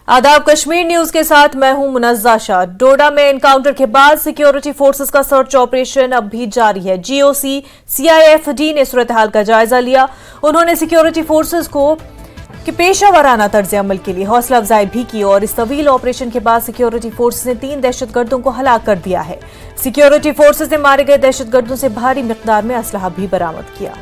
आदाब, कश्मीर न्यूज के साथ मैं हूं मुनज़्ज़ा शाह। डोडा में एनकाउंटर के बाद सिक्योरिटी फोर्सेस का सर्च ऑपरेशन अब भी जारी है। जीओसी सीआईएफडी ने सूरत हाल का जायजा लिया। उन्होंने सिक्योरिटी फोर्सेस को कि पेशा वाराना तर्ज अमल के लिए हौसला अफजाई भी की और इस तवील ऑपरेशन के बाद सिक्योरिटी फोर्सेस ने 3 दहशतगर्दों को हलाक कर दिया है। सिक्योरिटी फोर्सेस ने मारे गए दहशतगर्दों से भारी मिकदार में असलहा भी बरामद किया।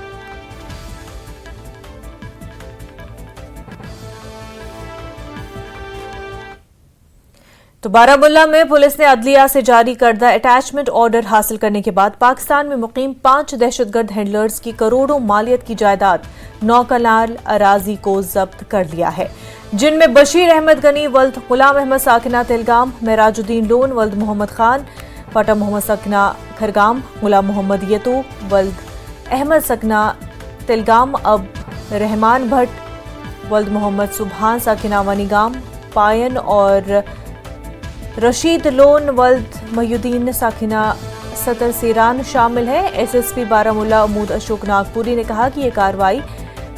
तो बारामुल्ला में पुलिस ने अदलिया से जारी करदा अटैचमेंट ऑर्डर हासिल करने के बाद पाकिस्तान में मुकीम 5 दहशतगर्द हैंडलर्स की करोड़ों मालियत की जायदाद 9 कनाल अराजी को जब्त कर लिया है, जिनमें बशीर अहमद गनी वल्द गुलाम अहमद साकिना तिलगाम, महराजुद्दीन लोन वल्द मोहम्मद खान, फाटा मोहम्मद साकिना खरगाम, गुलाम मोहम्मद यतू वल्द अहमद साकिना तिलगाम, अब रहमान भट्ट वल्द मोहम्मद सुबहान साकिना वनीगाम, पायन और रशीद लोन वल्द मयूद्दीन साकिना सतर सीरान शामिल है। एसएसपी बारामुल्ला उमूद अशोक नागपुरी ने कहा कि यह कार्रवाई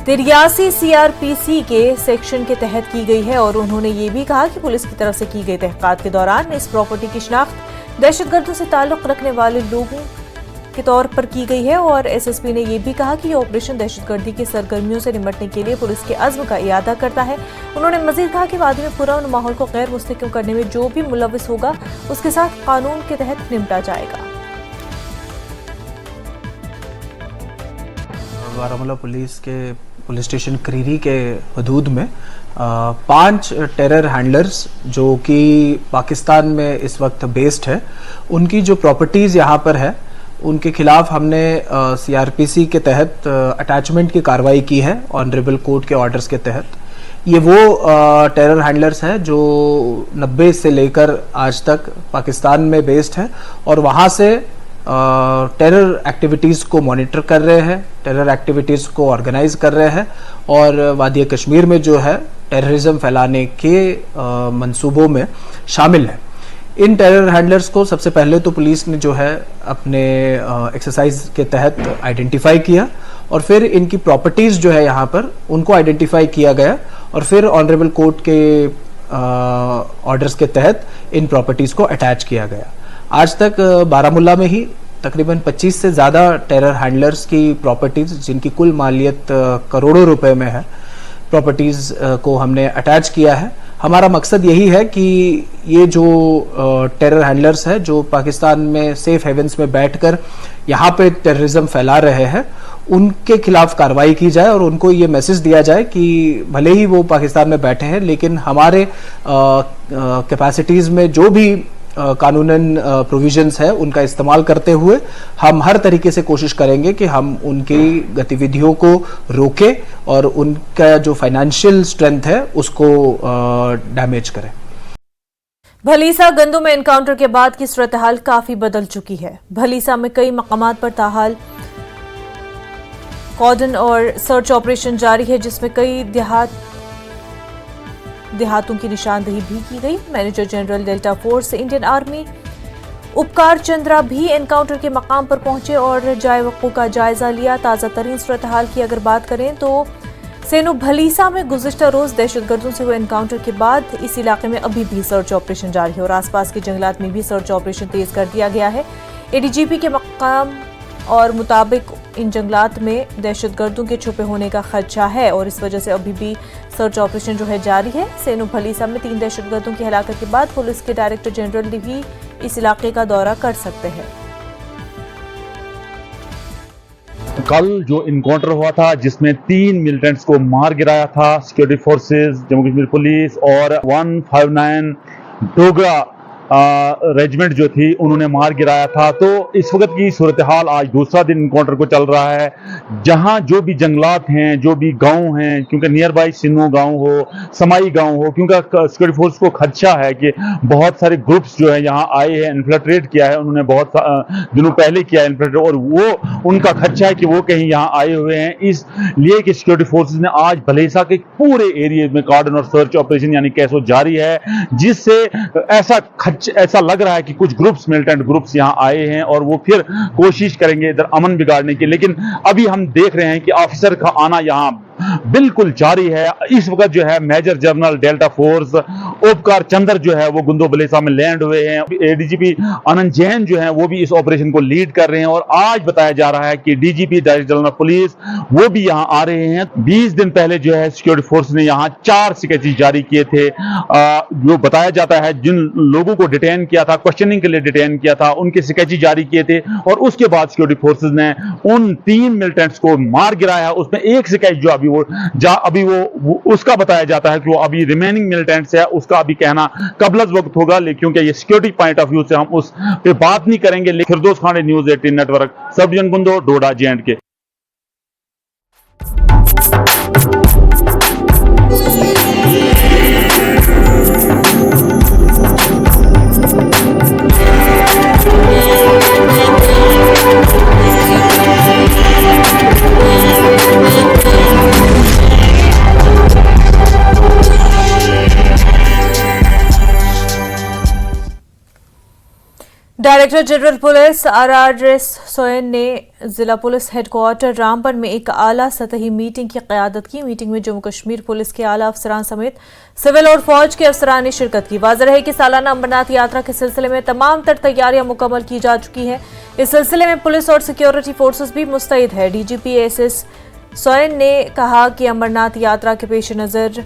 83 सीआरपीसी के सेक्शन के तहत की गई है और उन्होंने ये भी कहा कि पुलिस की तरफ से की गई तहकीकात के दौरान इस प्रॉपर्टी की शिनाख्त दहशतगर्दों से ताल्लुक रखने वाले लोगों के तौर पर की गई है और एसएसपी ने यह भी कहा कि यह ऑपरेशन दहशतगर्दी की सरगर्मियों से निपटने के लिए पुलिस के अज़्म का इयादा करता है। उन्होंने मजीद कहा कि वादी में पुरअमन माहौल को गैर मुस्तहकम करने में जो भी मुलविस होगा उसके साथ कानून के तहत निपटा जाएगा। बारामुल्ला पुलिस के पुलिस स्टेशन क्रीरी के हदूद में 5 टेरर हैंडलर्स जो कि पाकिस्तान में इस वक्त बेस्ड है, उनकी जो प्रॉपर्टीज़ यहाँ पर है उनके खिलाफ हमने सीआरपीसी के तहत अटैचमेंट की कार्रवाई की है ऑनरेबल कोर्ट के ऑर्डर्स के तहत। ये वो टेरर हैंडलर्स हैं जो 90 से लेकर आज तक पाकिस्तान में बेस्ड है और वहाँ से टेरर एक्टिविटीज़ को मॉनिटर कर रहे हैं, टेरर एक्टिविटीज़ को ऑर्गेनाइज कर रहे हैं और वादी कश्मीर में जो है टेररिज्म फैलाने के मंसूबों में शामिल है। इन टेरर हैंडलर्स को सबसे पहले तो पुलिस ने जो है अपने एक्सरसाइज के तहत आइडेंटिफाई किया और फिर इनकी प्रॉपर्टीज़ जो है यहाँ पर उनको आइडेंटिफाई किया गया और फिर ऑनरेबल कोर्ट के ऑर्डर्स के तहत इन प्रॉपर्टीज़ को अटैच किया गया। आज तक बारामुल्ला में ही तकरीबन 25 से ज़्यादा टेरर हैंडलर्स की प्रॉपर्टीज़ जिनकी कुल मालियत करोड़ों रुपए में है, प्रॉपर्टीज़ को हमने अटैच किया है। हमारा मकसद यही है कि ये जो टेरर हैंडलर्स हैं जो पाकिस्तान में सेफ हेवन्स में बैठकर यहाँ पे टेररिज्म फैला रहे हैं, उनके खिलाफ कार्रवाई की जाए और उनको ये मैसेज दिया जाए कि भले ही वो पाकिस्तान में बैठे हैं लेकिन हमारे कैपेसिटीज़ में जो भी कानूनन प्रोविजंस है उनका इस्तेमाल करते हुए हम हर तरीके से कोशिश करेंगे कि हम उनकी गतिविधियों को रोकें और उनका जो फाइनेंशियल स्ट्रेंथ है उसको डैमेज करें। भलीसा गंदू में एनकाउंटर के बाद की सूरत हाल काफी बदल चुकी है। भलीसा में कई मकामात पर ताहाल कॉर्डन और सर्च ऑपरेशन जारी है, जिसमें कई देहातों की निशानदेही भी की गई। Manager general delta force Indian army उपकार चंद्रा भी एनकाउंटर के मकाम पर पहुंचे और जाए वक़्फ़ का जायजा लिया। ताज़ा तरीन सूरत हाल की अगर बात करें तो सेनो भलीसा में गुज़िश्ता रोज़ दहशतगर्दों से हुए एनकाउंटर के बाद इस इलाके में अभी भी सर्च ऑपरेशन जारी है और आसपास के जंगलात में भी सर्च ऑपरेशन तेज कर दिया गया है। एडीजीपी के मकाम और मुताबिक इन जंगलात में दहशतगर्दों के छुपे होने का खदशा है और इस वजह से अभी भी सर्च ऑपरेशन जो है जारी है। सेनो भलीसा में 3 दहशतगर्दों की हलाकत के बाद पुलिस के डायरेक्टर जनरल भी इस इलाके का दौरा कर सकते हैं। कल जो इनकाउंटर हुआ था जिसमें 3 मिलिटेंट्स को मार गिराया था security forces, Jammu Kashmir police और 159 डोगरा रेजिमेंट जो थी उन्होंने मार गिराया था। तो इस वक्त की सूरत हाल आज दूसरा दिन इनकाउंटर को चल रहा है, जहां जो भी जंगलात हैं, जो भी गांव हैं, क्योंकि नियर बाई सिन्नो गांव हो, समाई गांव हो, क्योंकि सिक्योरिटी फोर्स को खदशा है कि बहुत सारे ग्रुप्स जो है यहाँ आए हैं, इन्फिल्ट्रेट किया है, उन्होंने बहुत दिनों पहले किया है इन्फिल्ट्रेट और वो उनका खदशा है कि वो कहीं यहाँ आए हुए हैं। इसलिए कि सिक्योरिटी फोर्सेज ने आज भलेसा के पूरे एरिया में कार्डन और सर्च ऑपरेशन यानी कैसो जारी है, जिससे ऐसा लग रहा है कि कुछ ग्रुप्स, मिलिटेंट ग्रुप्स यहां आए हैं और वो फिर कोशिश करेंगे इधर अमन बिगाड़ने की। लेकिन अभी हम देख रहे हैं कि ऑफिसर का आना यहां बिल्कुल जारी है। इस वक्त जो है मेजर जनरल डेल्टा फोर्स उपकार चंद्र जो है वो गुंदो बलेसा में लैंड हुए हैं। एडीजीपी आनंद जैन जो है वो भी इस ऑपरेशन को लीड कर रहे हैं और आज बताया जा रहा है कि डीजीपी डायरेक्टर जनरल पुलिस वो भी यहां आ रहे हैं। 20 दिन पहले जो है सिक्योरिटी फोर्स ने यहां 4 स्केचेस जारी किए थे। जो बताया जाता है जिन लोगों को डिटेन किया था, क्वेश्चनिंग के लिए डिटेन किया था, उनके स्केचेस जारी किए थे और उसके बाद सिक्योरिटी फोर्सेस ने उन 3 मिलिटेंट्स को मार गिराया। उसमें एक स्केच जो अभी वो उसका बताया जाता है कि वो अभी रिमेनिंग मिलिटेंट्स है, उसका अभी कहना कबलज वक्त होगा, लेकिन क्योंकि ये सिक्योरिटी पॉइंट ऑफ व्यू से हम उस पे बात नहीं करेंगे। Firdous Khan, news 18 network, sub division Gandoh, Doda, J&K। Director general police RRS Swain ने जिला पुलिस हेडक्वार्टर रामबन में एक आला सतही मीटिंग की क़यादत की। मीटिंग में जम्मू कश्मीर पुलिस के आला अफसरान समेत सिविल और फौज के अफसरान ने शिरकत की। वाज़ेह है कि सालाना अमरनाथ यात्रा के सिलसिले में तमाम तर तैयारियां मुकम्मल की जा चुकी हैं। इस सिलसिले में पुलिस और सिक्योरिटी फोर्सेस भी मुस्तैद है। DGP SS सोयन ने कहा कि अमरनाथ यात्रा के पेश नज़र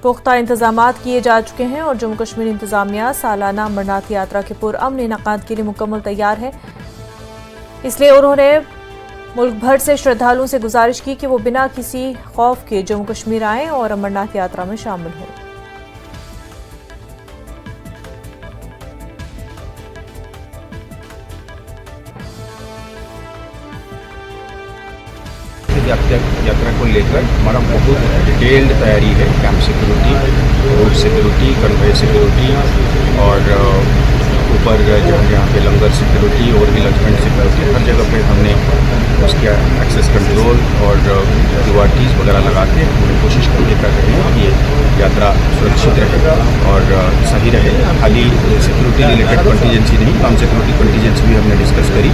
पुख्ता इंतजामात किए जा चुके हैं और जम्मू कश्मीर इंतजामिया सालाना अमरनाथ यात्रा के पुरअमन इनेकाद के लिए मुकम्मल तैयार है। इसलिए उन्होंने मुल्क भर से श्रद्धालुओं से गुजारिश की कि वो बिना किसी खौफ के जम्मू कश्मीर आएं और अमरनाथ यात्रा में शामिल हों। यात्रा को लेकर हमारा बहुत डिटेल्ड तैयारी है। Camp security, road security, convey security और ऊपर जहाँ पे लंगर सिक्योरिटी और भी लॉन्चमेंट सिक्योरिटी, हर जगह पे हमने उसके एक्सेस कंट्रोल और URTs वगैरह लगा के पूरी कोशिश करके कर रहे हैं कि ये यात्रा सुरक्षित रहे और सही रहे। खाली सिक्योरिटी रिलेटेड कंटीजेंसी नहीं, नॉन सिक्योरिटी कंटीजेंसी भी हमने डिस्कस करी।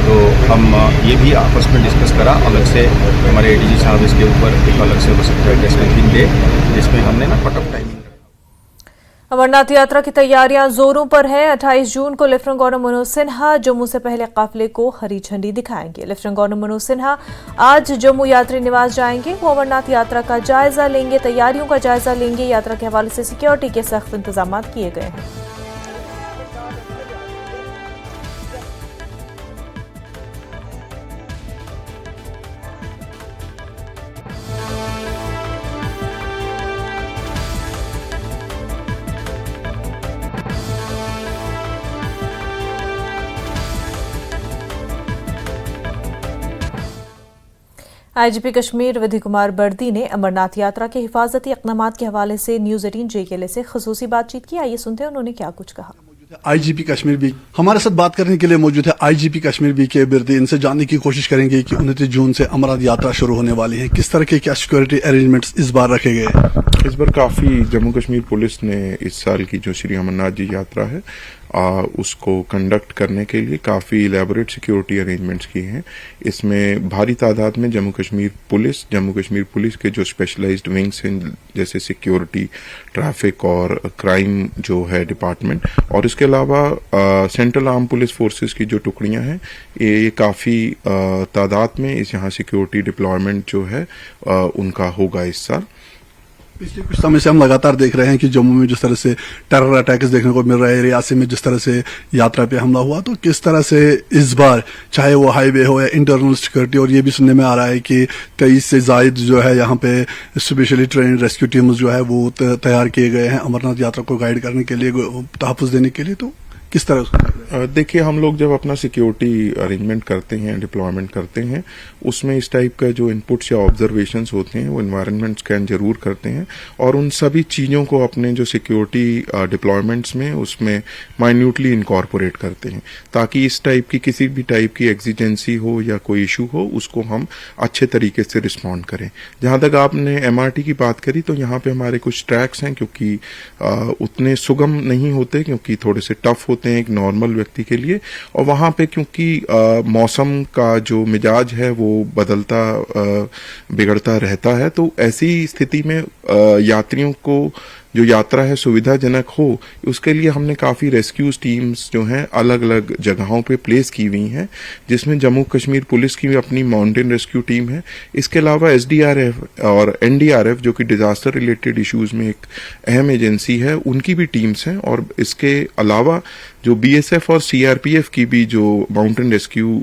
तो हम ये भी आपस में डिस्कस करा अलग से, हमारे ADG साहब इसके ऊपर एक अलग से हो सकता है प्रेस मीटिंग दे, जिसमें हमने ना कट ऑफ टाइमिंग। अमरनाथ यात्रा की तैयारियां जोरों पर है। 28 जून को लेफ्टिनेंट गवर्नर मनोज सिन्हा जम्मू से पहले काफिले को हरी झंडी दिखाएंगे। लेफ्टिनेंट गवर्नर मनोज सिन्हा आज जम्मू यात्री निवास जाएंगे। वो अमरनाथ यात्रा का जायजा लेंगे, तैयारियों का जायजा लेंगे। यात्रा के हवाले से सिक्योरिटी के सख्त इंतजाम किए गए हैं। IGP कश्मीर विधि कुमार बर्दी ने अमरनाथ यात्रा के हिफाजती इक़दामात के हवाले से न्यूज़ 18 JKL से ख़ुसूसी बातचीत की। आइए सुनते हैं उन्होंने क्या कुछ कहा। IGP कश्मीर भी हमारे साथ बात करने के लिए मौजूद है। IGP कश्मीर भी के बिरदी, इनसे जानने की कोशिश करेंगे कि 29 जून से अमरनाथ यात्रा शुरू होने वाली है, किस तरह के क्या सिक्योरिटी अरेंजमेंट्स इस बार रखे गए। इस बार काफ़ी जम्मू कश्मीर पुलिस ने इस साल की जो श्री अमरनाथ जी यात्रा है उसको कंडक्ट करने के लिए काफ़ी इलेबोरेट सिक्योरिटी अरेंजमेंट्स किए हैं। इसमें भारी तादाद में जम्मू कश्मीर पुलिस के जो स्पेशलाइज्ड विंग्स हैं, जैसे सिक्योरिटी, ट्रैफिक और क्राइम जो है डिपार्टमेंट, और इसके अलावा सेंट्रल आर्म पुलिस फोर्सेस की जो टुकड़ियां हैं, ये काफ़ी तादाद में इस यहाँ सिक्योरिटी डिप्लॉयमेंट जो है उनका होगा इस साल। पिछले कुछ समय से हम लगातार देख रहे हैं कि जम्मू में जिस तरह से टेरर अटैक्स देखने को मिल रहे हैं, रियासी में जिस तरह से यात्रा पे हमला हुआ, तो किस तरह से इस बार चाहे वो हाईवे हो या इंटरनल सिक्योरिटी, और ये भी सुनने में आ रहा है कि 23 से जायद जो है यहाँ पे स्पेशली ट्रेन रेस्क्यू टीम्स जो है वो तैयार किए गए हैं अमरनाथ यात्रा को गाइड करने के लिए, तहफ़्फ़ुज़ देने के लिए। तो किस तरह देखिए, हम लोग जब अपना सिक्योरिटी अरेंजमेंट करते हैं, डिप्लॉयमेंट करते हैं, उसमें इस टाइप का जो इनपुट्स या ऑब्जर्वेशंस होते हैं वो एनवायरनमेंट स्कैन जरूर करते हैं और उन सभी चीज़ों को अपने जो सिक्योरिटी डिप्लॉयमेंट्स में उसमें माइन्यूटली इनकॉर्पोरेट करते हैं, ताकि इस टाइप की किसी भी टाइप की एक्जिजेंसी हो या कोई इशू हो उसको हम अच्छे तरीके से रिस्पॉन्ड करें। जहाँ तक आपने MRT की बात करी, तो यहाँ पे हमारे कुछ ट्रैक्स हैं क्योंकि उतने सुगम नहीं होते, क्योंकि थोड़े से टफ होते हैं एक नॉर्मल व्यक्ति के लिए। और वहाँ पे क्योंकि मौसम का जो मिजाज है वो बदलता बिगड़ता रहता है, तो ऐसी स्थिति में यात्रियों को जो यात्रा है सुविधाजनक हो, उसके लिए हमने काफ़ी रेस्क्यू टीम्स जो हैं अलग अलग जगहों पे प्लेस की हुई हैं, जिसमें जम्मू कश्मीर पुलिस की भी अपनी माउंटेन रेस्क्यू टीम है। इसके अलावा SDRF और NDRF जो कि डिजास्टर रिलेटेड इश्यूज में एक अहम एजेंसी है, उनकी भी टीम्स हैं। और इसके अलावा जो BSF और CRPF की भी जो माउंटेन रेस्क्यू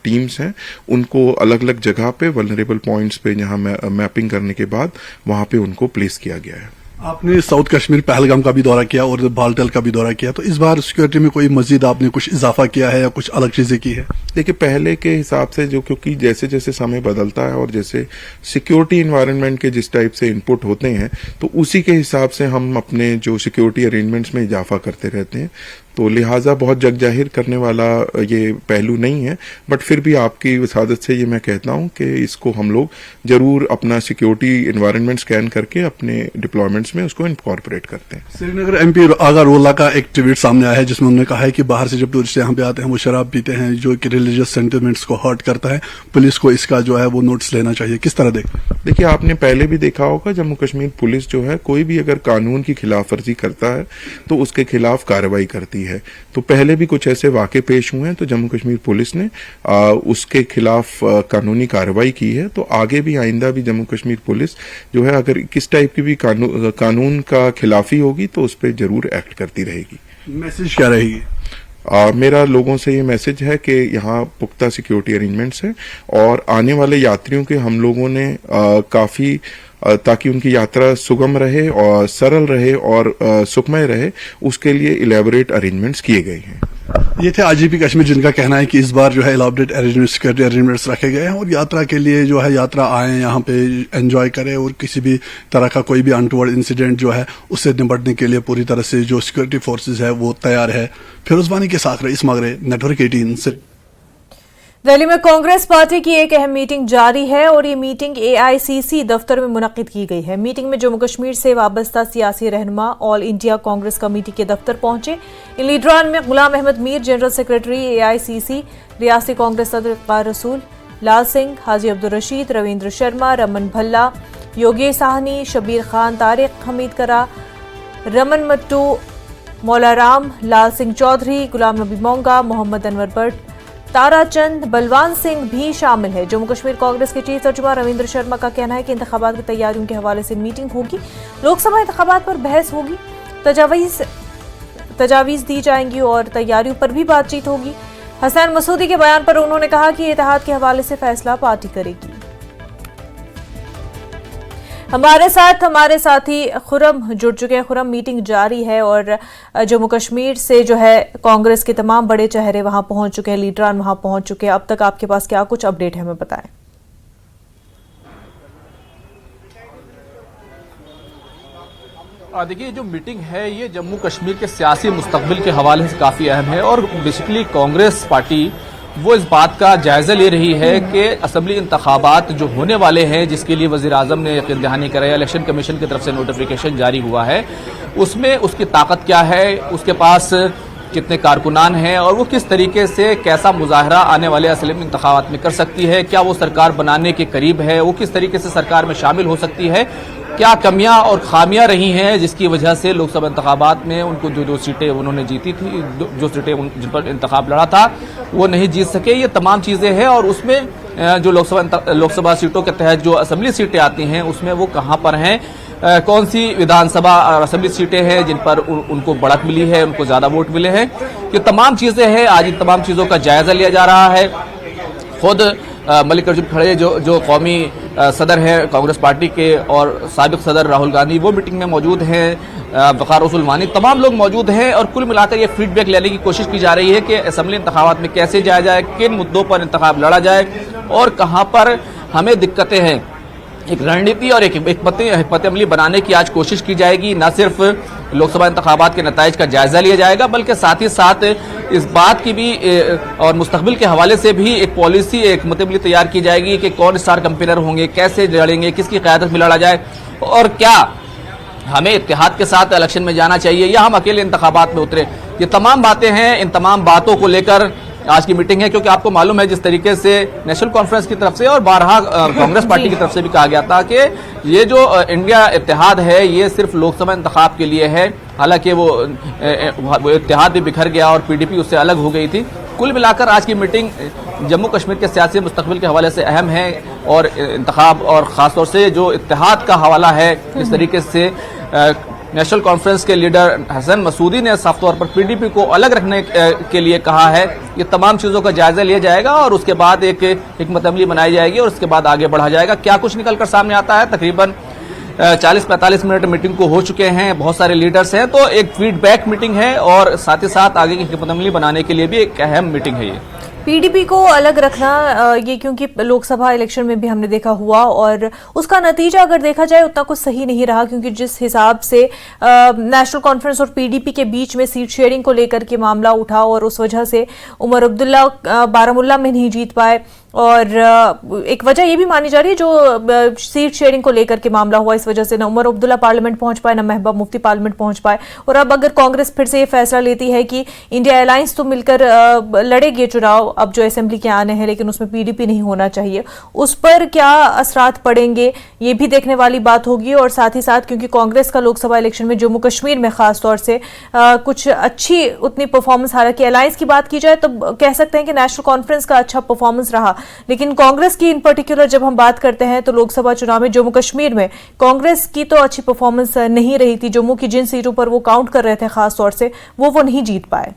टीम्स हैं, उनको अलग अलग जगह पे वल्नरेबल पॉइंट्स पे जहां मैपिंग करने के बाद वहां पे उनको प्लेस किया गया है। आपने साउथ कश्मीर पहलगाम का भी दौरा किया और बालटल का भी दौरा किया, तो इस बार सिक्योरिटी में कोई मजीद आपने कुछ इजाफा किया है या कुछ अलग चीजें की है? देखिए, पहले के हिसाब से जो, क्योंकि जैसे जैसे समय बदलता है और जैसे सिक्योरिटी एनवायरनमेंट के जिस टाइप से इनपुट होते हैं, तो उसी के हिसाब से हम अपने जो सिक्योरिटी अरेंजमेंट्स में इजाफा करते रहते हैं। तो लिहाजा बहुत जग जाहिर करने वाला ये पहलू नहीं है, बट फिर भी आपकी वसादत से ये मैं कहता हूं कि इसको हम लोग जरूर अपना सिक्योरिटी एनवायरनमेंट स्कैन करके अपने डिप्लॉयमेंट्स में उसको इनकॉर्पोरेट करते हैं। श्रीनगर MP आगा रोला का एक ट्वीट सामने आया है जिसमें उन्होंने कहा है कि बाहर से जब टूरिस्ट यहाँ पे आते हैं वो शराब पीते हैं, जो कि रिलीजियस सेंटिमेंट्स को हर्ट करता है। पुलिस को इसका जो है वो नोटिस लेना चाहिए। किस तरह देखते हैं? देखिए, आपने पहले भी देखा होगा जम्मू कश्मीर पुलिस जो है, कोई भी अगर कानून की खिलाफ वर्जी करता है तो उसके खिलाफ कार्रवाई करती है। तो पहले भी कुछ ऐसे वाकये पेश हुए हैं, तो जम्मू कश्मीर पुलिस ने उसके खिलाफ कानूनी कार्रवाई की है। तो आगे भी आइंदा भी जम्मू कश्मीर पुलिस जो है, अगर किस टाइप की भी कानून का खिलाफी होगी तो उस पर जरूर एक्ट करती रहेगी। मैसेज क्या रहेगी? मेरा लोगों से ये मैसेज है कि यहाँ पुख्ता सिक्योरिटी अरेंजमेंट्स हैं और आने वाले यात्रियों के हम लोगों ने काफी ताकि उनकी यात्रा सुगम रहे और सरल रहे और सुखमय रहे, उसके लिए इलेबोरेट अरेंजमेंट्स किए गए हैं। ये थे IGP कश्मीर, जिनका कहना है कि इस बार जो है इलाबोरेट अरेंजमेंट सिक्योरिटी अरेंजमेंट्स रखे गए हैं और यात्रा के लिए जो है यात्रा आए यहाँ पे एंजॉय करें और किसी भी तरह का कोई भी अनटूवर्ड इंसिडेंट जो है उससे निपटने के लिए पूरी तरह से जो सिक्योरिटी फोर्सेज है वो तैयार है। फिरोज वानी के साथ इस मगरे नेटवर्क 18 से। दिल्ली में कांग्रेस पार्टी की एक अहम मीटिंग जारी है और ये मीटिंग AICC दफ्तर में मुनक्किद की गई है। मीटिंग में जम्मू कश्मीर से वाबस्ता सियासी रहनुमा ऑल इंडिया कांग्रेस कमेटी के दफ्तर पहुंचे। इन लीडरान में Ghulam Ahmad Mir, general secretary AICC, रियासती कांग्रेस सदर इक़बाल रसूल, लाल सिंह, हाजी अब्दुल रशीद, रविंद्र शर्मा, रमन भल्ला, योगेश साहनी, शबीर खान, तारिक हमीद करा, रमन मट्टू, मौला राम, लाल सिंह चौधरी, गुलाम नबी मोंगा, मोहम्मद अनवर भट्ट, ताराचंद, बलवान सिंह भी शामिल है। जम्मू कश्मीर कांग्रेस के चीफ तर्जुमा रविंद्र शर्मा का कहना है कि इंतखाबात की तैयारियों के हवाले से मीटिंग होगी, लोकसभा इंतखाबात पर बहस होगी, तजावीज दी जाएंगी और तैयारियों पर भी बातचीत होगी। हसन मसूदी के बयान पर उन्होंने कहा कि इत्तेहाद के हवाले से फैसला पार्टी करेगी। हमारे साथी खुरम जुड़ चुके हैं। खुरम, मीटिंग जारी है और जम्मू कश्मीर से जो है कांग्रेस के तमाम बड़े चेहरे वहां पहुंच चुके हैं, लीडरान वहां पहुंच चुके हैं। अब तक आपके पास क्या कुछ अपडेट है, हमें बताएं। देखिए, जो मीटिंग है ये जम्मू कश्मीर के सियासी मुस्तकबिल के हवाले से काफ़ी अहम है और बेसिकली कांग्रेस पार्टी वो इस बात का जायजा ले रही है कि असेंबली इंतखाबात जो होने वाले हैं, जिसके लिए वज़ीर आज़म ने यकीन दहानी कराया, इलेक्शन कमीशन की तरफ से नोटिफिकेशन जारी हुआ है, उसमें उसकी ताकत क्या है, उसके पास कितने कारकुनान हैं और वो किस तरीके से कैसा मुजाहरा आने वाले असेंबली इंतखाबात में कर सकती है, क्या वो सरकार बनाने के करीब है, वो किस तरीके से सरकार में शामिल हो सकती है, क्या कमियां और खामियां रही हैं जिसकी वजह से लोकसभा इंतखाबात में उनको जो सीटें उन्होंने जीती थी, जो सीटें जिन पर इंतखाब लड़ा था वो नहीं जीत सके। ये तमाम चीज़ें हैं और उसमें जो लोकसभा सीटों के तहत जो असेंबली सीटें आती हैं उसमें वो कहाँ पर हैं, कौन सी विधानसभा और असेंबली सीटें हैं जिन पर उनको बढ़त मिली है, उनको ज़्यादा वोट मिले हैं। ये तमाम चीज़ें हैं, आज इन तमाम चीज़ों का जायजा लिया जा रहा है। खुद मल्लिकार्जुन खड़गे जो कौमी सदर है कांग्रेस पार्टी के और साबिक सदर राहुल गांधी वो मीटिंग में मौजूद हैं, वक़ार रसूल वानी, तमाम लोग मौजूद हैं और कुल मिलाकर ये फीडबैक लेने की कोशिश की जा रही है कि असेंबली इंतखाबात में कैसे जाया जाए, किन मुद्दों पर इंतखाब लड़ा जाए और कहाँ पर हमें दिक्कतें हैं। एक रणनीति और एक हिकमत अमली बनाने की आज कोशिश की जाएगी। न सिर्फ लोकसभा इंतखाबात के नताइज का जायजा लिया जाएगा बल्कि साथ ही साथ इस बात की भी और मुस्तकबिल के हवाले से भी एक पॉलिसी, एक हिकमत अमली तैयार की जाएगी कि कौन स्टार कैंपेनर होंगे, कैसे लड़ेंगे, किसकी क़यादत में लड़ा जाए और क्या हमें इत्तेहाद के साथ इलेक्शन में जाना चाहिए या हम अकेले इंतखाबात में उतरे। ये तमाम बातें हैं, इन तमाम बातों को लेकर आज की मीटिंग है, क्योंकि आपको मालूम है जिस तरीके से नेशनल कॉन्फ्रेंस की तरफ से और बारहा कांग्रेस पार्टी की तरफ से भी कहा गया था कि ये जो इंडिया इत्तेहाद है ये सिर्फ लोकसभा इंतखाब के लिए है। हालांकि वो इत्तेहाद भी बिखर गया और पीडीपी उससे अलग हो गई थी। कुल मिलाकर आज की मीटिंग जम्मू कश्मीर के सियासी मुस्तकबिल के हवाले से अहम है और इंतखाब और ख़ासतौर से जो इत्तेहाद का हवाला है, इस तरीके से नेशनल कॉन्फ्रेंस के लीडर हसन मसूदी ने साफ तौर पर पीडीपी को अलग रखने के लिए कहा है। ये तमाम चीज़ों का जायजा लिया जाएगा और उसके बाद एक हिकमत अमली बनाई जाएगी और उसके बाद आगे बढ़ा जाएगा। क्या कुछ निकलकर सामने आता है, तकरीबन 40-45 मिनट मीटिंग को हो चुके हैं, बहुत सारे लीडर्स हैं, तो एक फीडबैक मीटिंग है और साथ ही साथ आगे की हिकमत अमली बनाने के लिए भी एक अहम मीटिंग है ये। पीडीपी को अलग रखना ये क्योंकि लोकसभा इलेक्शन में भी हमने देखा हुआ और उसका नतीजा अगर देखा जाए उतना कुछ सही नहीं रहा, क्योंकि जिस हिसाब से नेशनल कॉन्फ्रेंस और पीडीपी के बीच में सीट शेयरिंग को लेकर के मामला उठा और उस वजह से उमर अब्दुल्ला बारामुल्ला में नहीं जीत पाए। और एक वजह ये भी मानी जा रही है जो सीट शेयरिंग को लेकर के मामला हुआ, इस वजह से ना उमर अब्दुल्ला पार्लियामेंट पहुंच पाए, ना महबूबा मुफ्ती पार्लियामेंट पहुंच पाए। और अब अगर कांग्रेस फिर से ये फैसला लेती है कि इंडिया अलायंस तो मिलकर लड़ेगी चुनाव अब जो असेंबली के आने हैं, लेकिन उसमें पीडीपी नहीं होना चाहिए, उस पर क्या असरात पड़ेंगे ये भी देखने वाली बात होगी। और साथ ही साथ क्योंकि कांग्रेस का लोकसभा इलेक्शन में जम्मू कश्मीर में खासतौर से कुछ अच्छी उतनी परफॉर्मेंस, हालांकि अलायंस की बात की जाए तो कह सकते हैं कि नेशनल कॉन्फ्रेंस का अच्छा परफॉर्मेंस रहा, लेकिन कांग्रेस की इन पर्टिकुलर जब हम बात करते हैं तो लोकसभा चुनाव में जम्मू कश्मीर में कांग्रेस की तो अच्छी परफॉर्मेंस नहीं रही थी। जम्मू की जिन सीटों पर वो काउंट कर रहे थे खास तौर से वो नहीं जीत पाए।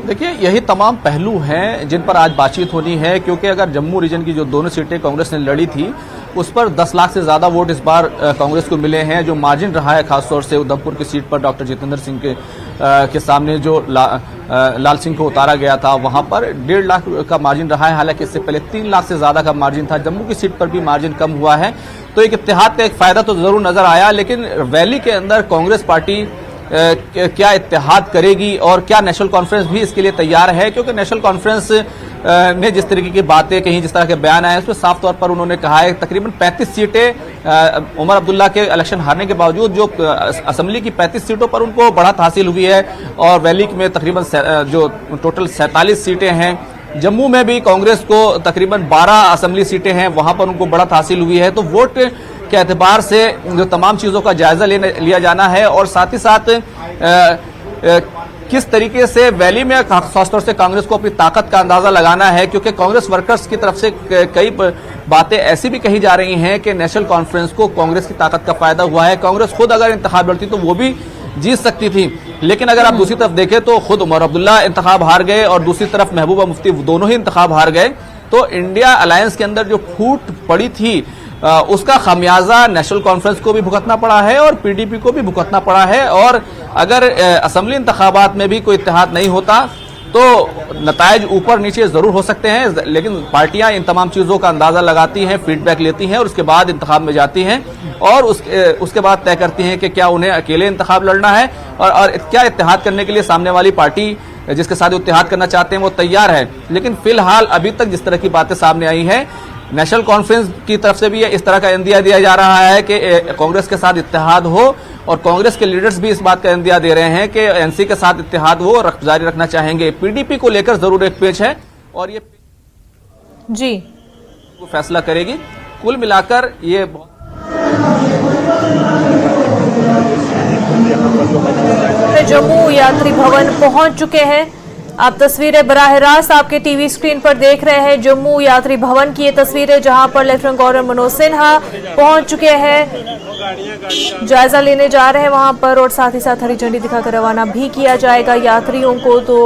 देखिए, यही तमाम पहलू हैं जिन पर आज बातचीत होनी है, क्योंकि अगर जम्मू रीजन की जो दोनों सीटें कांग्रेस ने लड़ी थी उस पर 10 लाख से ज्यादा वोट इस बार कांग्रेस को मिले हैं। जो मार्जिन रहा है खासतौर से उधमपुर की सीट पर डॉक्टर जितेंद्र सिंह के सामने जो लाल सिंह को उतारा गया था वहां पर 1.5 लाख का मार्जिन रहा है। हालांकि इससे पहले 3 लाख से ज्यादा का मार्जिन था। जम्मू की सीट पर भी मार्जिन कम हुआ है, तो एक इत्तेहाद का एक फायदा तो जरूर नजर आया। लेकिन वैली के अंदर कांग्रेस पार्टी क्या इत्तेहाद करेगी और क्या नेशनल कॉन्फ्रेंस भी इसके लिए तैयार है, क्योंकि नेशनल कॉन्फ्रेंस ने जिस तरीके की बातें कही, जिस तरह के बयान आए, उसमें साफ तौर पर उन्होंने कहा है तकरीबन 35 सीटें उमर अब्दुल्ला के इलेक्शन हारने के बावजूद जो असेंबली की 35 सीटों पर उनको बढ़त हासिल हुई है और वैली में तकरीबन जो टोटल 47 सीटें हैं। जम्मू में भी कांग्रेस को तकरीबन 12 असेंबली सीटें हैं, वहां पर उनको बढ़त हासिल हुई है। तो वोट के एतबार से जो तमाम चीज़ों का जायजा लिया जाना है और साथ ही साथ किस तरीके से वैली में खासतौर से कांग्रेस को अपनी ताकत का अंदाजा लगाना है, क्योंकि कांग्रेस वर्कर्स की तरफ से कई बातें ऐसी भी कही जा रही हैं कि नेशनल कॉन्फ्रेंस को कांग्रेस की ताकत का फायदा हुआ है। कांग्रेस खुद अगर इंतखाब लड़ती तो वो भी जीत सकती थी, लेकिन अगर आप दूसरी तरफ देखें तो खुद उमर अब्दुल्ला इंतखाब हार गए और दूसरी तरफ महबूबा मुफ्ती दोनों ही इंतखाब हार गए। तो इंडिया अलायंस के अंदर जो फूट पड़ी थी उसका खामियाजा नेशनल कॉन्फ्रेंस को भी भुगतना पड़ा है और पीडीपी को भी भुगतना पड़ा है। और अगर असेंबली इंतखाबात में भी कोई इत्तेहाद नहीं होता तो नतायज ऊपर नीचे जरूर हो सकते हैं, लेकिन पार्टियां इन तमाम चीजों का अंदाजा लगाती हैं, फीडबैक लेती हैं और उसके बाद इंतखाब में जाती हैं और उसके बाद तय करती हैं कि क्या उन्हें अकेले इंतखाब लड़ना है और क्या इत्तेहाद करने के लिए सामने वाली पार्टी जिसके साथ इत्तेहाद करना चाहते हैं वो तैयार है। लेकिन फिलहाल अभी तक जिस तरह की बातें सामने आई हैं, नेशनल कॉन्फ्रेंस की तरफ से भी इस तरह का इंदिया दिया जा रहा है कि कांग्रेस के साथ इत्तेहाद हो और कांग्रेस के लीडर्स भी इस बात का इंदिया दे रहे हैं कि एनसी के साथ इत्तेहाद वो जारी रखना चाहेंगे। पीडीपी को लेकर जरूर एक पेच है और ये जी वो फैसला करेगी। कुल मिलाकर ये जम्मू यात्री भवन पहुंच चुके हैं। आप तस्वीरें बराह रास्त आपके टीवी स्क्रीन पर देख रहे हैं। जम्मू यात्री भवन की ये तस्वीरें जहां पर लेफ्टिनेंट गवर्नर मनोज सिन्हा पहुंच चुके हैं, जायजा लेने जा रहे हैं वहां पर और साथ ही साथ हरी झंडी दिखाकर रवाना भी किया जाएगा यात्रियों को। तो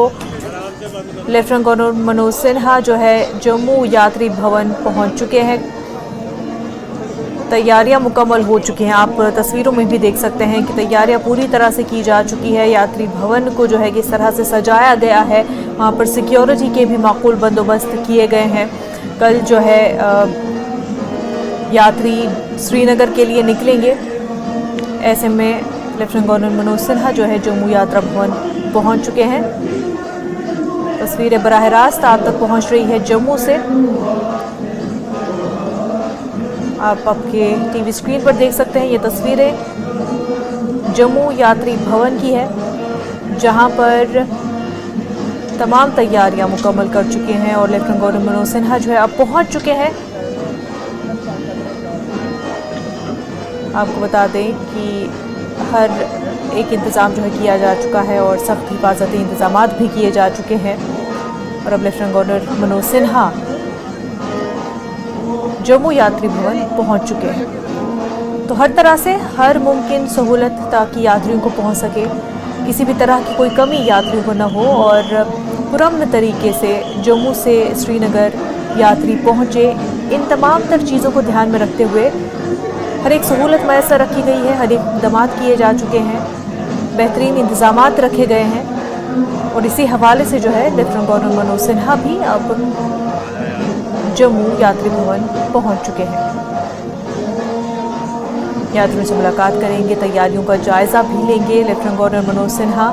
लेफ्टिनेंट गवर्नर मनोज सिन्हा जो है जम्मू यात्री भवन पहुंच चुके हैं। तैयारियां मुकम्मल हो चुकी हैं, आप तस्वीरों में भी देख सकते हैं कि तैयारियां पूरी तरह से की जा चुकी है। यात्री भवन को जो है किस तरह से सजाया गया है, वहां पर सिक्योरिटी के भी माकूल बंदोबस्त किए गए हैं। कल जो है यात्री श्रीनगर के लिए निकलेंगे, ऐसे में लेफ्टिनेंट गवर्नर मनोज सिन्हा जो है जम्मू यात्रा भवन पहुंच चुके हैं। तस्वीरें बराह रास्त आप तक पहुंच रही है जम्मू से। आप आपके टीवी स्क्रीन पर देख सकते हैं ये तस्वीरें जम्मू यात्री भवन की है, जहां पर तमाम तैयारियां मुकम्मल कर चुके हैं और लेफ्टिनेंट गवर्नर मनोज सिन्हा जो है अब पहुंच चुके हैं। आपको बता दें कि हर एक इंतज़ाम जो है किया जा चुका है और सख्त हिफाजती इंतजाम भी किए जा चुके हैं और अब लेफ्टिनेंट गवर्नर मनोज सिन्हा जम्मू यात्री भवन पहुंच चुके हैं। तो हर तरह से हर मुमकिन सहूलत ताकि यात्रियों को पहुंच सके, किसी भी तरह की कोई कमी यात्रियों को न हो और पुरअमन तरीके से जम्मू से श्रीनगर यात्री पहुंचे। इन तमाम तर चीज़ों को ध्यान में रखते हुए हर एक सहूलत मैसर रखी गई है, हर एक इक़दाम किए जा चुके हैं, बेहतरीन इंतज़ामात रखे गए हैं और इसी हवाले से जो है लेफ्टिनेंट गवर्नर मनोज सिन्हा भी अब जम्मू यात्री भवन पहुंच चुके हैं। यात्रियों से मुलाकात करेंगे, तैयारियों का जायज़ा भी लेंगे लेफ्टिनेंट गवर्नर मनोज सिन्हा।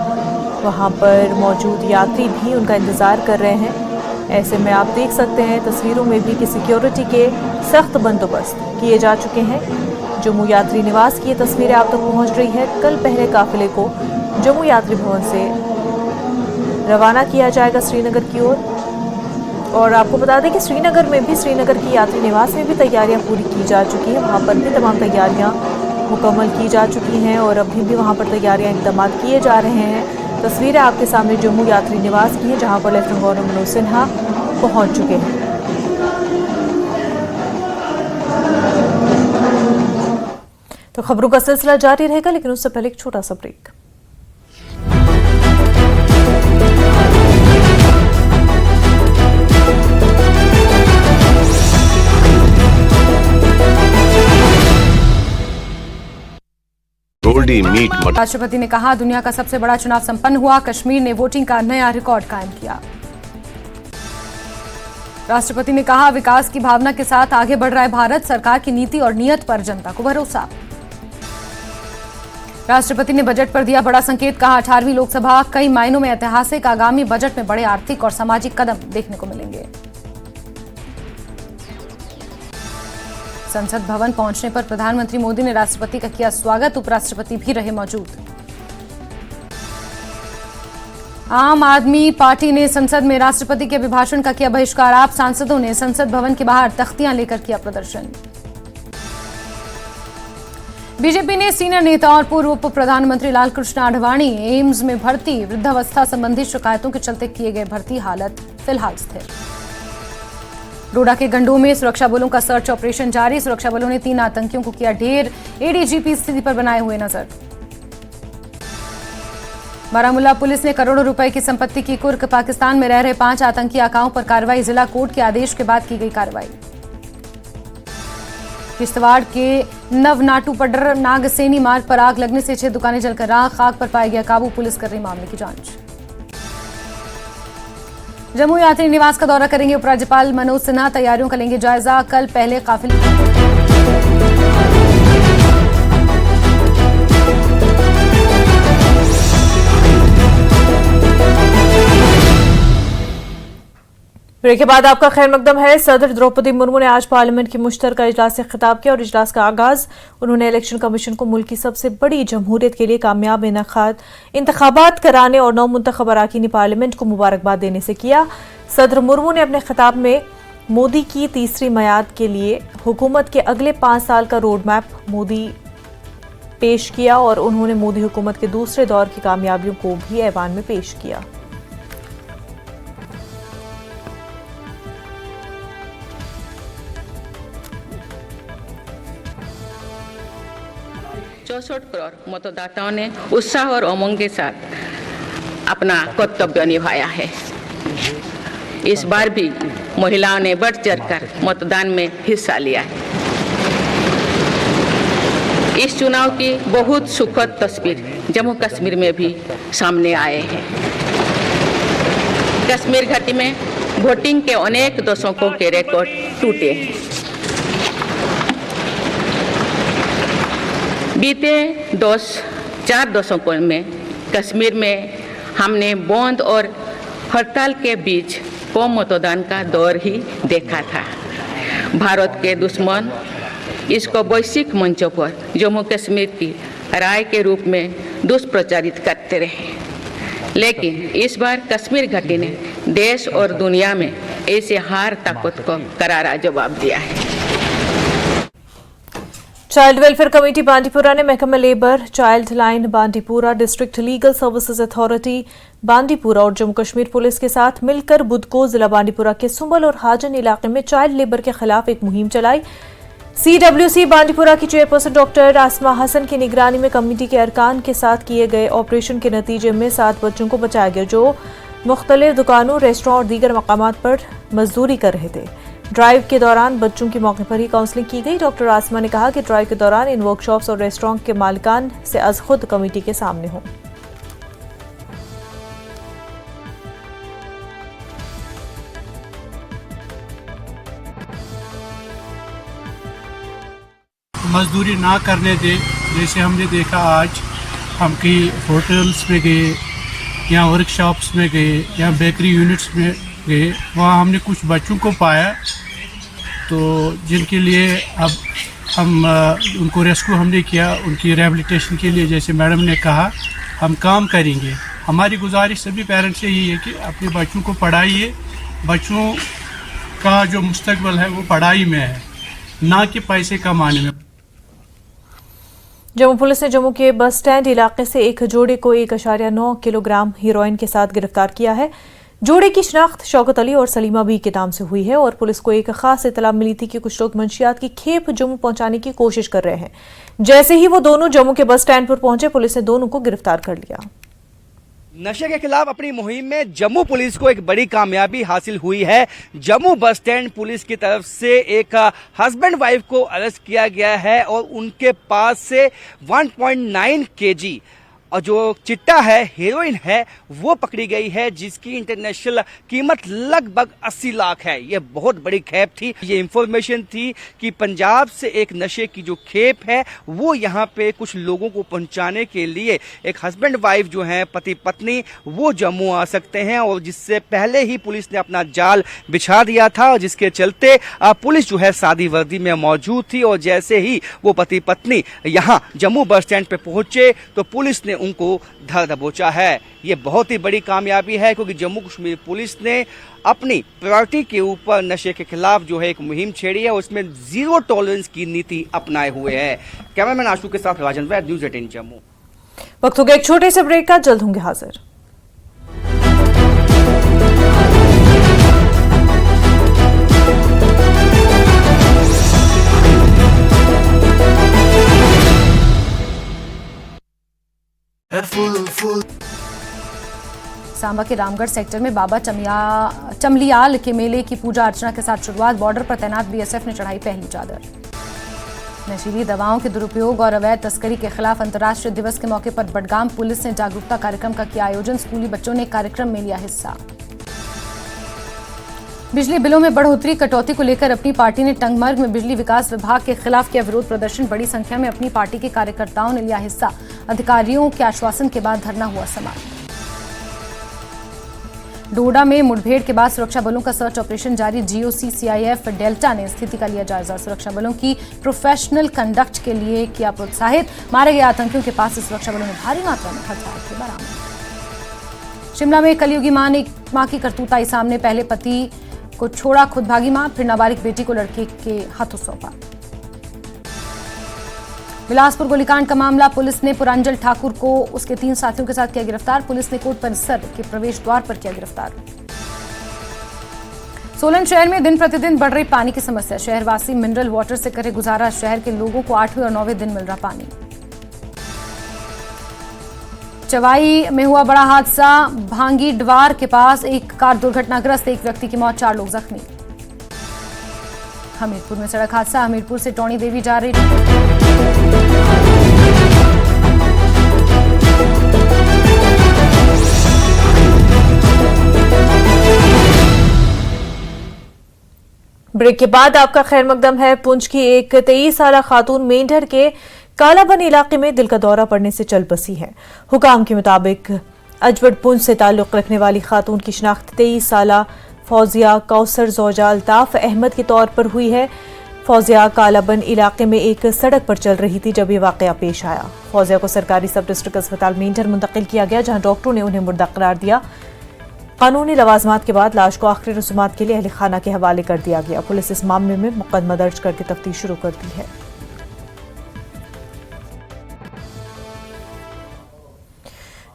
वहां पर मौजूद यात्री भी उनका इंतज़ार कर रहे हैं। ऐसे में आप देख सकते हैं तस्वीरों में भी कि सिक्योरिटी के सख्त बंदोबस्त किए जा चुके हैं। जम्मू यात्री निवास की ये तस्वीरें आप तक पहुंच रही है। कल पहले काफिले को जम्मू यात्री भवन से रवाना किया जाएगा श्रीनगर की ओर। और आपको बता दें कि श्रीनगर में भी, श्रीनगर की यात्री निवास में भी तैयारियां पूरी की जा चुकी हैं। वहां पर भी तमाम तैयारियां मुकम्मल की जा चुकी हैं और अभी भी वहां पर तैयारियां इक़दाम किए जा रहे हैं। तस्वीरें आपके सामने जम्मू यात्री निवास की हैं, जहां पर लेफ्टिनेंट गवर्नर मनोज सिन्हा पहुंच चुके हैं। तो खबरों का सिलसिला जारी रहेगा, लेकिन उससे पहले एक छोटा सा ब्रेक। राष्ट्रपति ने कहा, दुनिया का सबसे बड़ा चुनाव संपन्न हुआ, कश्मीर ने वोटिंग का नया रिकॉर्ड कायम किया। राष्ट्रपति ने कहा, विकास की भावना के साथ आगे बढ़ रहा है भारत, सरकार की नीति और नियत पर जनता को भरोसा। राष्ट्रपति ने बजट पर दिया बड़ा संकेत, कहा 18वीं लोकसभा कई मायनों में ऐतिहासिक, आगामी बजट में बड़े आर्थिक और सामाजिक कदम देखने को मिलेंगे। संसद भवन पहुंचने पर प्रधानमंत्री मोदी ने राष्ट्रपति का किया स्वागत, उपराष्ट्रपति भी रहे मौजूद। आम आदमी पार्टी ने संसद में राष्ट्रपति के अभिभाषण का किया बहिष्कार, आप सांसदों ने संसद भवन के बाहर तख्तियां लेकर किया प्रदर्शन। बीजेपी ने सीनियर नेता और पूर्व उप प्रधानमंत्री लालकृष्ण आडवाणी एम्स में भर्ती, वृद्धावस्था संबंधी शिकायतों के चलते किए गए भर्ती, हालत फिलहाल स्थिर। डोडा के गंडोह में सुरक्षा बलों का सर्च ऑपरेशन जारी, सुरक्षा बलों ने 3 आतंकियों को किया ढेर, एडीजीपी स्थिति पर बनाए हुए नजर। बारामूला पुलिस ने करोड़ों रुपए की संपत्ति की कुर्क, पाकिस्तान में रह रहे 5 आतंकी आकाओं पर कार्रवाई, जिला कोर्ट के आदेश के बाद की गई कार्रवाई। किश्तवाड़ के नवनाटूपडर नागसेनी मार्ग पर आग लगने से 6 दुकानें जलकर राख, आग पर पाया गया काबू, पुलिस कर रही मामले की जांच। जम्मू यात्री निवास का दौरा करेंगे उपराज्यपाल मनोज सिन्हा, तैयारियों का लेंगे जायजा। कल पहले काफिले ब्रेक के बाद आपका खैर मकदम है। सदर द्रौपदी मुर्मू ने आज पार्लियामेंट की मुश्तरका इजलास से खिताब किया और इजलास का आगाज उन्होंने इलेक्शन कमीशन को मुल्क की सबसे बड़ी जमहूरियत के लिए कामयाब इंतखाबात कराने और नौमुंतखब अरकान पार्लियामेंट को मुबारकबाद देने से किया। सदर मुर्मू ने अपने खिताब में मोदी की तीसरी मियाद के लिए हुकूमत के अगले 5 साल का रोड मैप मोदी पेश किया और उन्होंने मोदी हुकूमत के दूसरे दौर की कामयाबियों को भी ऐवान में पेश किया। करोड़ मतदाताओं ने उत्साह और उमंग के साथ अपना कर्तव्य निभाया है। इस बार भी महिलाओं ने बढ़ चढ़कर मतदान में हिस्सा लिया है। इस चुनाव की बहुत सुखद तस्वीर जम्मू कश्मीर में भी सामने आए हैं। कश्मीर घाटी में वोटिंग के अनेक दशकों के रिकॉर्ड टूटे हैं। बीते 4 दशकों में कश्मीर में हमने बंद और हड़ताल के बीच कम मतदान का दौर ही देखा था। भारत के दुश्मन इसको वैश्विक मंचों पर जम्मू कश्मीर की राय के रूप में दुष्प्रचारित करते रहे, लेकिन इस बार कश्मीर घाटी ने देश और दुनिया में ऐसे हार ताकत को करारा जवाब दिया है। चाइल्ड वेलफेयर कमेटी बांडीपुरा ने महकमा labour, child line Bandipora, district legal services authority Bandipora और जम्मू कश्मीर पुलिस के साथ मिलकर बुध को जिला बांडीपुरा के सुंबल और हाजन इलाके में चाइल्ड लेबर के खिलाफ एक मुहिम चलाई। CWC बांडीपुरा की चेयरपर्सन डॉक्टर आसमा हसन की निगरानी में कमेटी के अरकान के साथ किए गए ऑपरेशन के नतीजे में 7 बच्चों को बचाया गया जो मुख्तलिफ दुकानों, रेस्टोरेंट और दीगर मकामात पर मजदूरी कर रहे थे। ड्राइव के दौरान बच्चों की मौके पर ही काउंसलिंग की गई। डॉक्टर आसमा ने कहा कि ड्राइव के दौरान इन वर्कशॉप्स और रेस्टोरेंट के मालिकान से अज खुद कमेटी के सामने हों। मजदूरी ना करने दे। जैसे हमने देखा आज हम कई होटल्स में गए या वर्कशॉप्स में गए या बेकरी यूनिट्स में गए, वहाँ हमने कुछ बच्चों को पाया तो जिनके लिए अब हम उनको रेस्क्यू हमने किया, उनकी रिहेबिलिटेशन के लिए जैसे मैडम ने कहा हम काम करेंगे। हमारी गुजारिश सभी पेरेंट्स से यही है कि अपने बच्चों को पढ़ाइए। बच्चों का जो मुस्तकबिल है वो पढ़ाई में है, ना कि पैसे कमाने में। जम्मू पुलिस ने जम्मू के बस स्टैंड इलाके से एक जोड़े को 1.9 किलोग्राम हीरोइन के साथ गिरफ्तार किया है। जोड़े की शिनाख्त शौकत अली और सलीमा बी के नाम से हुई है और पुलिस को एक खास इतला मिली थी कि कुछ लोग मंशियात की खेप जम्मू पहुंचाने की कोशिश कर रहे हैं। जैसे ही वो दोनों जम्मू के बस स्टैंड पर पहुंचे, पुलिस ने दोनों को गिरफ्तार कर लिया। नशे के खिलाफ अपनी मुहिम में जम्मू पुलिस को एक बड़ी कामयाबी हासिल हुई है। जम्मू बस स्टैंड पुलिस की तरफ से एक हस्बैंड वाइफ को अरेस्ट किया गया है और उनके पास से 1.9 kg और जो चिट्टा है, हेरोइन है, वो पकड़ी गई है जिसकी इंटरनेशनल कीमत लगभग 80 लाख है। ये बहुत बड़ी खेप थी। ये इंफॉर्मेशन थी कि पंजाब से एक नशे की जो खेप है वो यहाँ पे कुछ लोगों को पहुंचाने के लिए एक हस्बैंड वाइफ जो है, पति पत्नी, वो जम्मू आ सकते हैं और जिससे पहले ही पुलिस ने अपना जाल बिछा दिया था और जिसके चलते पुलिस जो है सादी वर्दी में मौजूद थी और जैसे ही वो पति पत्नी यहाँ जम्मू बस स्टैंड पे पहुंचे तो पुलिस ने उनको धर दबोचा है। ये बहुत ही बड़ी कामयाबी है क्योंकि जम्मू कश्मीर पुलिस ने अपनी प्रायोरिटी के ऊपर नशे के खिलाफ जो है एक मुहिम छेड़ी है, उसमें 0 टॉलरेंस की नीति अपनाए हुए है। कैमरामैन आशु के साथ राजन वैद, न्यूज़ 18 जम्मू। वक्त हो गया एक छोटे से ब्रेक का, जल्द होंगे हाजिर। सांबा के रामगढ़ सेक्टर में बाबा चमलियाल के मेले की पूजा अर्चना के साथ शुरुआत। बॉर्डर पर तैनात बीएसएफ ने चढ़ाई पहली चादर। नशीली दवाओं के दुरुपयोग और अवैध तस्करी के खिलाफ अंतर्राष्ट्रीय दिवस के मौके पर बडगाम पुलिस ने जागरूकता कार्यक्रम का किया आयोजन। स्कूली बच्चों ने कार्यक्रम में लिया हिस्सा। बिजली बिलों में बढ़ोतरी कटौती को लेकर अपनी पार्टी ने टंगमर्ग में बिजली विकास विभाग के खिलाफ किया विरोध प्रदर्शन। बड़ी संख्या में अपनी पार्टी के कार्यकर्ताओं ने लिया हिस्सा। अधिकारियों के आश्वासन के बाद धरना हुआ समाप्त। डोडा में मुठभेड़ के बाद सुरक्षा बलों का सर्च ऑपरेशन जारी। जीओसी सीआईएफ डेल्टा ने स्थिति का लिया जायजा। सुरक्षा बलों की प्रोफेशनल कंडक्ट के लिए किया प्रोत्साहित। मारे गए आतंकियों के पास से सुरक्षा बलों ने भारी मात्रा में हथियार के बरामद। शिमला में कलयुगी मां की करतूत आई सामने। पहले पति को छोड़ा खुद भागी मां, फिर नाबालिग बेटी को लड़के के हाथों सौंपा। बिलासपुर गोलीकांड का मामला, पुलिस ने पुरांजल ठाकुर को उसके 3 साथियों के साथ किया गिरफ्तार। पुलिस ने कोर्ट परिसर के प्रवेश द्वार पर किया गिरफ्तार। सोलन शहर में दिन प्रतिदिन बढ़ रही पानी की समस्या। शहरवासी मिनरल वाटर से करे गुजारा। शहर के लोगों को 8वें और 9वें दिन मिल रहा पानी। चवाई में हुआ बड़ा हादसा। भांगी डवार के पास एक कार दुर्घटनाग्रस्त, एक व्यक्ति की मौत, 4 लोग जख्मी। हमीरपुर में सड़क हादसा। हमीरपुर से टोनी देवी जा रही ब्रेक के बाद आपका खैर मकदम है। पुंछ की एक 23 साला खातून मेंढर के कालाबन इलाके में दिल का दौरा पड़ने से चल बसी है। हुकाम के मुताबिक अजवड़ पुंछ से ताल्लुक रखने वाली खातून की शिनाख्त 23 साला फौजिया कौसर ज़ौजा अल्ताफ अहमद के तौर पर हुई है। फौजिया कालाबन इलाके में एक सड़क पर चल रही थी जब ये वाकया पेश आया। फौजिया को सरकारी सब डिस्ट्रिक्ट अस्पताल मेंढर मुंतकिल किया गया, जहां डॉक्टरों ने उन्हें मुर्दा करार दिया। कानूनी लवाजमात के बाद लाश को आखिरी रसूमात के लिए अहल खाना के हवाले कर दिया गया। पुलिस इस मामले में मुकदमा दर्ज करके तफ्तीश शुरू कर दी है।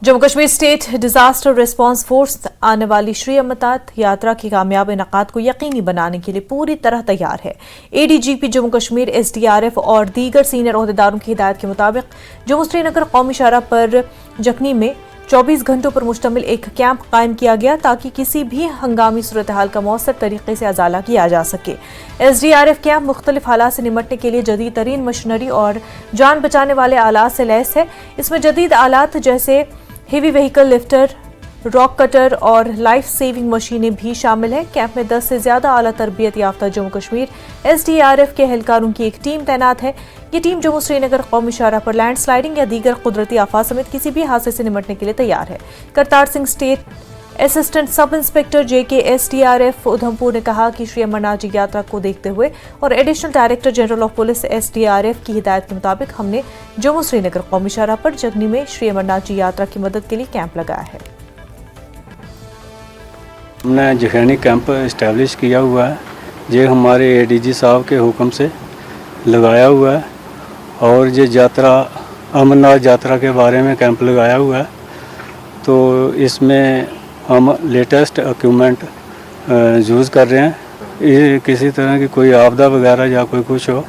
Jammu Kashmir state disaster response force आने वाली श्री अमरनाथ यात्रा की कामयाब इनकाद को यकीनी बनाने के लिए पूरी तरह तैयार है। एडीजीपी जम्मू कश्मीर, एसडीआरएफ और दीगर सीनियर ओहदेदारों की हिदायत के मुताबिक जम्मू श्रीनगर कौमी शाहराह पर जखनी में 24 घंटों पर मुश्तमिल एक कैंप कायम किया गया ताकि किसी भी हंगामी सूरत हाल का मौसर तरीके से अजाला किया जा सके। एसडीआरएफ कैंप मुख्तलिफ हालात से निमटने के लिए जदीद तरीन मशीनरी और जान बचाने वाले आलात से लैस है। इसमें जदीद आलात जैसे heavy vehicle lifter, rock cutter और लाइफ सेविंग मशीनें भी शामिल हैं। कैंप में 10 से ज्यादा आला तरबियत याफ्ता जम्मू कश्मीर एसडीआरएफ के एहलकारों की एक टीम तैनात है। ये टीम जम्मू श्रीनगर कौमी शाहराह पर लैंडस्लाइडिंग या दीगर कुदरती आफात समेत किसी भी हादसे से निपटने के लिए तैयार है। Kartar Singh state assistant sub inspector JK SDRF Udhampur ने कहा कि श्री अमरनाथ जी यात्रा को देखते हुए और additional director general of police SDRF की हिदायत के मुताबिक हमने जम्मू श्रीनगर कौमी शाहराह पर जगनी में श्री अमरनाथ जी यात्रा की मदद के लिए कैंप लगाया है। हमने जखैनी कैंप इस्टेब्लिश किया हुआ है, ये हमारे एडीजी साहब के हुक्म से लगाया हुआ है और ये यात्रा अमरनाथ यात्रा के बारे में कैंप लगाया हुआ है। तो इसमें हम लेटेस्ट इक्विपमेंट यूज़ कर रहे हैं। ये किसी तरह की कोई आपदा वगैरह या कोई कुछ हो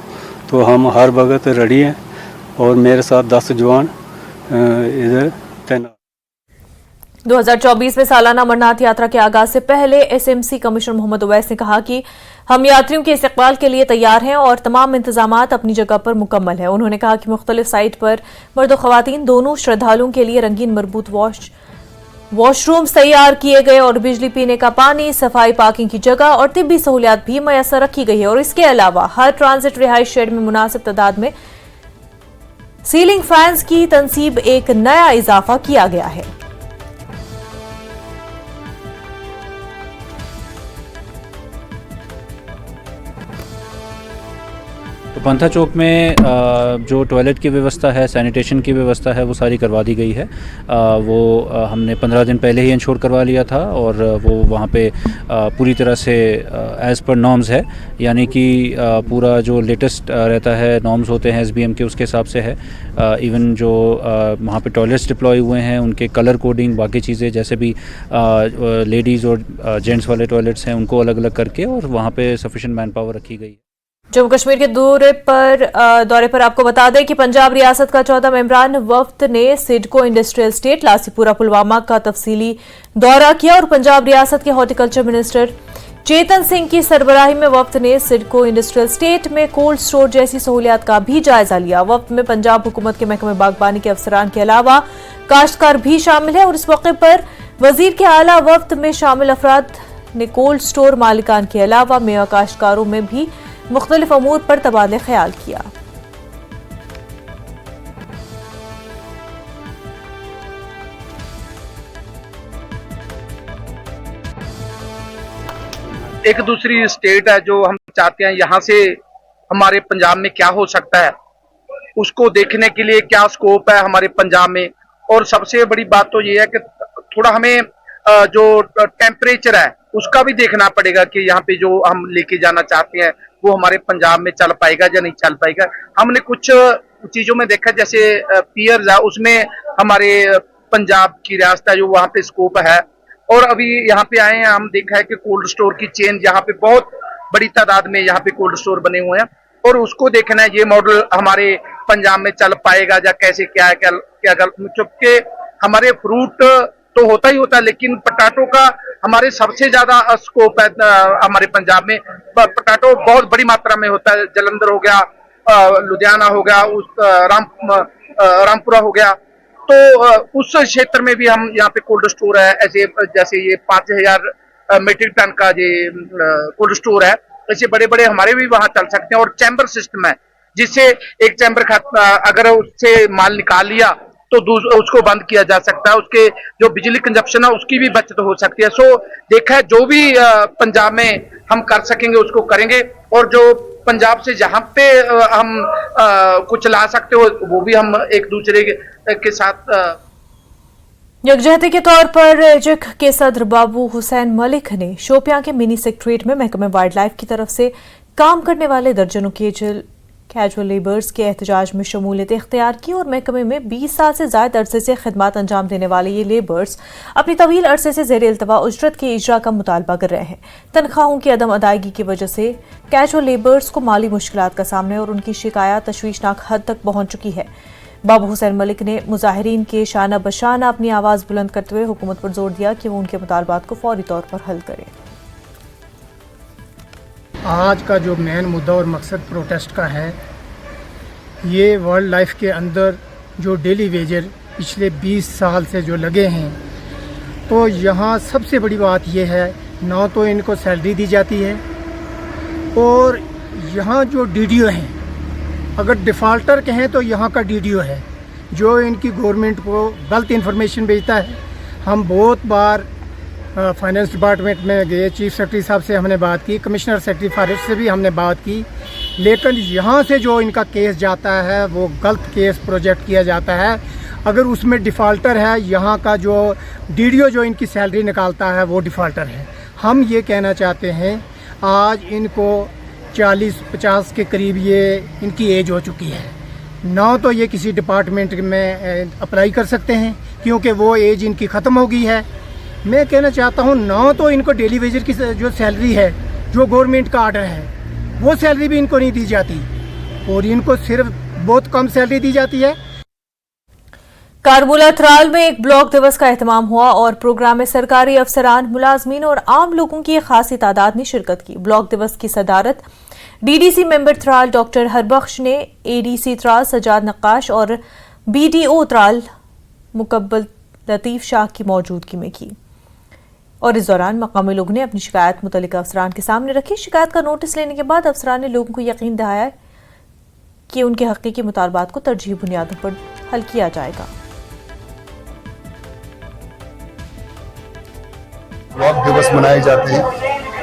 तो हम हर वक्त रेडी हैं और मेरे साथ 10 जवान इधर तैनात। 2024 में सालाना अमरनाथ यात्रा के आगाज से पहले एसएमसी कमिश्नर मोहम्मद उवैस ने कहा कि हम यात्रियों के इस्तकबाल के लिए तैयार हैं और तमाम इंतजामात अपनी जगह पर मुकम्मल है। उन्होंने कहा कि मुख्तलिफ साइट पर मर्द और खवातीन दोनों श्रद्धालुओं के लिए रंगीन मरबूत वॉशरूम्स तैयार किए गए और बिजली, पीने का पानी, सफाई, पार्किंग की जगह और तिब्बी सहूलियात भी मैसर रखी गई है। और इसके अलावा हर ट्रांजिट रिहाइश शेड में मुनासिब तादाद में सीलिंग फैंस की तनसीब एक नया इजाफा किया गया है। तो पंथा चौक में जो टॉयलेट की व्यवस्था है, सैनिटेशन की व्यवस्था है, वो सारी करवा दी गई है। वो हमने 15 दिन पहले ही इंश्योर करवा लिया था और वो वहाँ पे पूरी तरह से एज़ पर नॉर्म्स है, यानी कि पूरा जो लेटेस्ट रहता है नॉर्म्स होते हैं एसबीएम के, उसके हिसाब से है। इवन जो वहाँ पे टॉयलेट्स डिप्लॉय हुए हैं उनके कलर कोडिंग, बाकी चीज़ें जैसे भी लेडीज़ और जेंट्स वाले टॉयलेट्स हैं उनको अलग अलग करके और वहाँ पे सफिशेंट मैन पावर रखी गई। जम्मू कश्मीर के दौरे पर आपको बता दें कि पंजाब रियासत का 14 मेंबरान वफ्द ने सिडको इंडस्ट्रियल स्टेट लासीपुरा पुलवामा का तफसीली दौरा किया और पंजाब रियासत के हॉर्टिकल्चर मिनिस्टर चेतन सिंह की सरबराही में वफ्द ने सिडको इंडस्ट्रियल स्टेट में कोल्ड स्टोर जैसी सहूलियात का भी जायजा लिया। वफ्द में पंजाब हुकूमत के महकमे बागबानी के अफसरान के अलावा काश्तकार भी शामिल है और इस मौके पर वजीर के आला वफ्द में शामिल अफराद ने कोल्ड स्टोर मालिकान के अलावा मेवा काश्तकारों में भी मुख्तलिफ अमूर पर तबादले ख्याल किया। एक दूसरी स्टेट है जो हम चाहते हैं यहाँ से हमारे पंजाब में क्या हो सकता है, उसको देखने के लिए क्या स्कोप है हमारे पंजाब में। और सबसे बड़ी बात तो ये है कि थोड़ा हमें जो टेम्परेचर है उसका भी देखना पड़ेगा कि यहाँ पे जो हम लेके जाना चाहते हैं वो हमारे पंजाब में चल पाएगा या नहीं चल पाएगा। हमने कुछ चीजों में देखा, जैसे पियर्स है उसमें हमारे पंजाब की रियासत है जो वहाँ पे स्कोप है। और अभी यहाँ पे आए हैं, हम देखा है कि कोल्ड स्टोर की चेन यहाँ पे बहुत बड़ी तादाद में यहाँ पे कोल्ड स्टोर बने हुए हैं और उसको देखना है ये मॉडल हमारे पंजाब में चल पाएगा या कैसे, क्या है क्या चुपके हमारे फ्रूट तो होता ही होता है, लेकिन पटाटो का हमारे सबसे ज्यादा स्कोप है हमारे पंजाब में। पटाटो बहुत बड़ी मात्रा में होता है, जलंधर हो गया, लुधियाना हो गया, रामपुरा हो गया, तो उस क्षेत्र में भी हम यहाँ पे कोल्ड स्टोर है। ऐसे जैसे ये 5000 मीट्रिक टन का ये कोल्ड स्टोर है, ऐसे बड़े बड़े हमारे भी वहां चल सकते हैं। और चैम्बर सिस्टम है जिससे एक चैम्बर अगर उससे माल निकाल लिया तो उसको बंद किया जा सकता है, उसके जो बिजली कंजप्शन है उसकी भी बचत हो सकती है। सो देखा है जो भी पंजाब में हम कर सकेंगे उसको करेंगे। और जो पंजाब से जहाँ पे हम कुछ ला सकते हो वो भी हम एक दूसरे के साथ यकजहती के तौर पर जिक के सदर बाबू हुसैन मलिक ने शोपियां के मिनी सेक्रेटरीट में महकमे वाइल्ड लाइफ की तरफ से काम करने वाले दर्जनों कैजुअल लेबर्स के एहतजाज में शमूलियत इख्तियार की और महकमे में 20 साल से ज्यादा अरसे से खिदमत अंजाम देने वाले ये लेबर्स अपनी तवील अरसे से ज़ेर इल्तवा उजरत के इजरा का मुतालबा कर रहे हैं। तनख्वाहों की अदम अदायगी की वजह से कैजुअल लेबर्स को माली मुश्किलात का सामना और उनकी शिकायत तशवीशनाक हद तक पहुंच चुकी है। बाबू हुसैन मलिक ने मुजाहिरीन के शाना बशाना अपनी आवाज़ बुलंद करते हुए हुकूमत पर जोर दिया कि वो उनके मुतालबात को फौरी तौर पर हल करे। आज का जो मेन मुद्दा और मकसद प्रोटेस्ट का है, ये वर्ल्ड लाइफ के अंदर जो डेली वेजर पिछले 20 साल से जो लगे हैं, तो यहाँ सबसे बड़ी बात ये है ना तो इनको सैलरी दी जाती है और यहाँ जो डीडीओ हैं, अगर डिफ़ाल्टर कहें तो यहाँ का डीडीओ है जो इनकी गवर्नमेंट को गलत इन्फॉर्मेशन भेजता है। हम बहुत बार फाइनेंस डिपार्टमेंट में गए, चीफ सेक्रेटरी साहब से हमने बात की, कमिश्नर सेक्रेटरी फॉरेस्ट से भी हमने बात की, लेकिन यहाँ से जो इनका केस जाता है वो गलत केस प्रोजेक्ट किया जाता है। अगर उसमें डिफ़ाल्टर है, यहाँ का जो डीडीओ जो इनकी सैलरी निकालता है वो डिफ़ाल्टर है। हम ये कहना चाहते हैं, आज इनको 40-50 के करीब ये इनकी एज हो चुकी है, ना तो ये किसी डिपार्टमेंट में अप्लाई कर सकते हैं क्योंकि वो एज इनकी ख़त्म हो गई है। मैं कहना चाहता हूँ ना तो इनको डेली वेजर की जो सैलरी है, जो गवर्नमेंट का आर्डर है, वो सैलरी भी इनको नहीं दी जाती और इनको सिर्फ बहुत कम सैलरी दी जाती है। कारबुला त्राल में एक ब्लॉक दिवस का एहतमाम हुआ और प्रोग्राम में सरकारी अफसरान, मुलाजमीन और आम लोगों की एक खासी तादाद ने शिरकत की। ब्लॉक दिवस की सदारत DDC member Tral doctor Harbakhsh ने, एडीसी त्राल सजाद नक्काश और बीडीओ त्राल मुकब्बल लतीफ शाह की मौजूदगी में की और इस दौरान मकामी लोगों ने अपनी शिकायत मुतल्लिका अफसरान के सामने रखी। शिकायत का नोटिस लेने के बाद अफसरान ने लोगों को यकीन दिलाया कि उनके हकीकी मुतालबात को तरजीही बुनियादों पर हल किया जाएगा। ब्लॉक दिवस मनाए जाते हैं,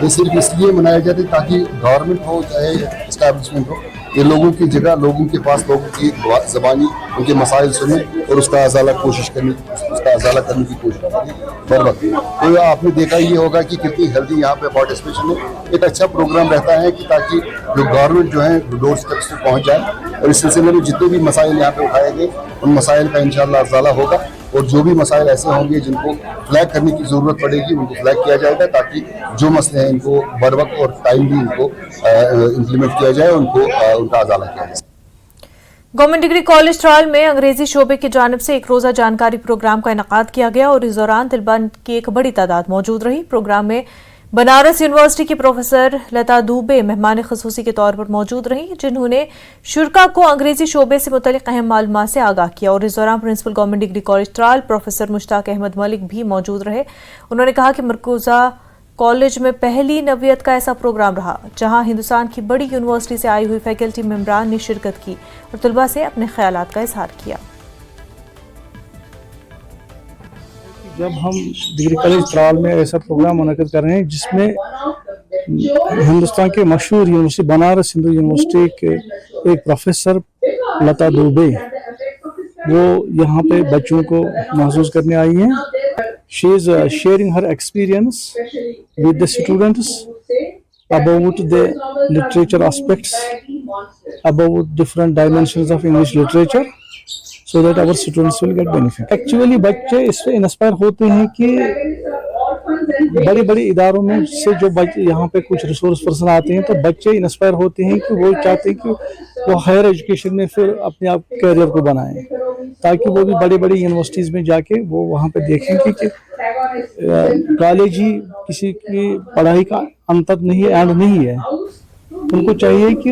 ये सिर्फ इसलिए मनाए जाते हैं ताकि गवर्नमेंट हो चाहे एस्टैब्लिशमेंट हो, ये लोगों की जगह, लोगों के पास लोगों की ज़बानी उनके मसाइल सुने और उसका अजाला करने की कोशिश करें बर वक्त। तो आपने देखा ये होगा कि कितनी हेल्दी यहाँ पे पार्टिसिपेशन है। एक अच्छा प्रोग्राम रहता है कि ताकि जो गवर्नमेंट जो है डोर स्टेप्स तक पहुँच जाए और इस सिलसिले में जितने भी मसाइल यहाँ पे उठाए गए उन मसाइल का इंशाअल्लाह अजाला होगा और जो भी मसाइल ऐसे होंगे जिनको फ्लैग करने की ज़रूरत पड़ेगी उनको फ्लैग किया जाएगा ताकि जो मसले हैं इनको बर वक्त और टाइम भी इनको इम्प्लीमेंट किया जाए, उनको उनका अजाला किया जाए। गवर्नमेंट डिग्री कॉलेज त्राल में अंग्रेजी शोबे की जानिब से एक रोज़ा जानकारी प्रोग्राम का इनेकाद किया गया और इस दौरान तलबा की एक बड़ी तादाद मौजूद रही। प्रोग्राम में बनारस यूनिवर्सिटी की प्रोफेसर लता दुबे मेहमान खसूसी के तौर पर मौजूद रही, जिन्होंने शुरका को अंग्रेजी शोबे से मुतल्लिक अहम मालूमात से आगाह किया और इस दौरान principal government degree college Tral professor Mushtaq Ahmad Malik भी मौजूद रहे। उन्होंने कहा कि मरकूजा कॉलेज में पहली नवियत का ऐसा प्रोग्राम रहा जहां हिंदुस्तान की बड़ी यूनिवर्सिटी से आई हुई फैकल्टी मेंबरान ने शिरकत की और तलबा से अपने ख्यालात का इजहार किया। जब हम डिग्री कॉलेज त्राल में ऐसा प्रोग्राम मुनक़िद कर रहे हैं जिसमें हिंदुस्तान के मशहूर यूनिवर्सिटी बनारस हिंदू यूनिवर्सिटी के एक प्रोफेसर लता दुबे वो यहाँ पे बच्चों को महसूस करने आई हैं। She is sharing her experience with the students about the literature aspects, about different dimensions of English literature, so that our students will get benefit. Actually बच्चे इससे इंस्पायर होते हैं कि बड़ी बड़ी इदारों में से जो बच्चे यहाँ पे कुछ रिसोर्स पर्सन आते हैं तो बच्चे इंस्पायर होते हैं कि वो चाहते हैं कि वो हायर एजुकेशन में फिर अपने आप कैरियर को बनाएं ताकि वो भी बड़ी बड़ी यूनिवर्सिटीज़ में जाके वो वहाँ पे देखें कि कॉलेज ही किसी की पढ़ाई का अंत नहीं है, एंड नहीं है। उनको चाहिए कि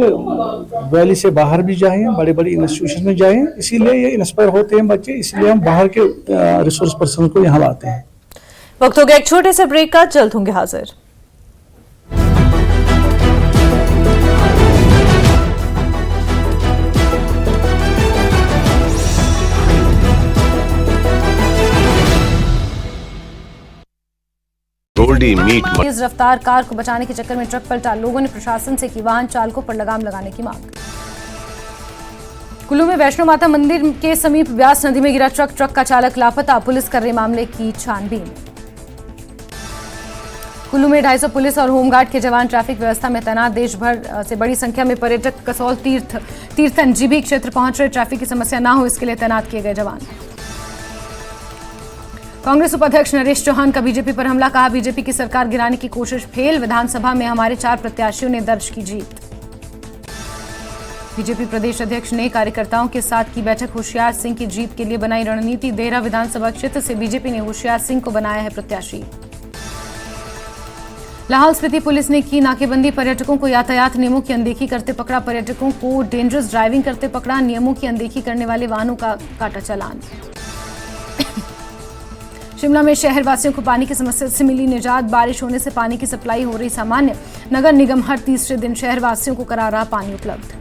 वैली से बाहर भी जाएं, बड़े बड़े इंस्टीट्यूशन में जाएं, इसीलिए ये इंस्पायर होते हैं बच्चे, इसलिए हम बाहर के रिसोर्स पर्सन को यहाँ लाते हैं। वक्त हो गया एक छोटे से ब्रेक का, जल्द होंगे हाजिर। गोल्डी मीट। तेज रफ्तार कार को बचाने के चक्कर में ट्रक पलटा, लोगों ने प्रशासन से की वाहन चालकों पर लगाम लगाने की मांग। कुल्लू में वैष्णो माता मंदिर के समीप ब्यास नदी में गिरा ट्रक का चालक लापता, पुलिस कर रही मामले की छानबीन। कुल्लू में 250 पुलिस और होमगार्ड के जवान ट्रैफिक व्यवस्था में तैनात, देश भर से बड़ी संख्या में पर्यटक कसौल तीर्थन जीबी क्षेत्र पहुंच रहे, ट्रैफिक की समस्या ना हो इसके लिए तैनात किए गए जवान। कांग्रेस उपाध्यक्ष नरेश चौहान का बीजेपी पर हमला, कहा बीजेपी की सरकार गिराने की कोशिश फेल, विधानसभा में हमारे 4 प्रत्याशियों ने दर्ज की जीत। बीजेपी प्रदेश अध्यक्ष ने कार्यकर्ताओं के साथ की बैठक, होशियार सिंह की जीत के लिए बनाई रणनीति, देहरा विधानसभा क्षेत्र से बीजेपी ने होशियार सिंह को बनाया है प्रत्याशी। लाहौल स्पीति पुलिस ने की नाकेबंदी, पर्यटकों को यातायात नियमों की अनदेखी करते पकड़ा, पर्यटकों को डेंजरस ड्राइविंग करते पकड़ा, नियमों की अनदेखी करने वाले वाहनों का काटा चालान। शिमला में शहरवासियों को पानी की समस्या से मिली निजात, बारिश होने से पानी की सप्लाई हो रही सामान्य, नगर निगम हर तीसरे दिन शहरवासियों को करा रहा पानी उपलब्ध।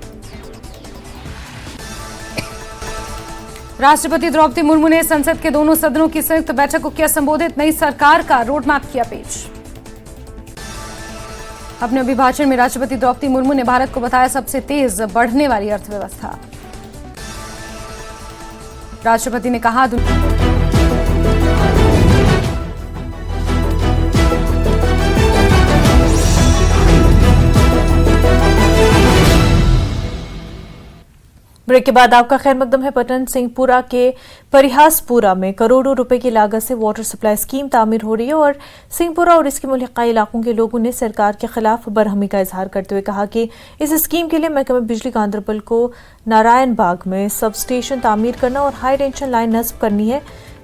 राष्ट्रपति द्रौपदी मुर्मू ने संसद के दोनों सदनों की संयुक्त बैठक को किया संबोधित, नई सरकार का रोडमैप किया पेश। अपने अभिभाषण में राष्ट्रपति द्रौपदी मुर्मू ने भारत को बताया सबसे तेज बढ़ने वाली अर्थव्यवस्था। राष्ट्रपति ने कहा ब्रेक के बाद आपका खैर मकदम है। पटन सिंहपुरा के परिहासपुरा में करोड़ों रुपए की लागत से वाटर सप्लाई स्कीम तामीर हो रही है और सिंहपुरा और इसके मुल्हिका इलाकों के लोगों ने सरकार के खिलाफ बरहमी का इजहार करते हुए कहा कि इस स्कीम के लिए महकमा बिजली गांधरबल को नारायण बाग में सब स्टेशन तामीर करना और हाई टेंशन लाइन नस्ब करनी है,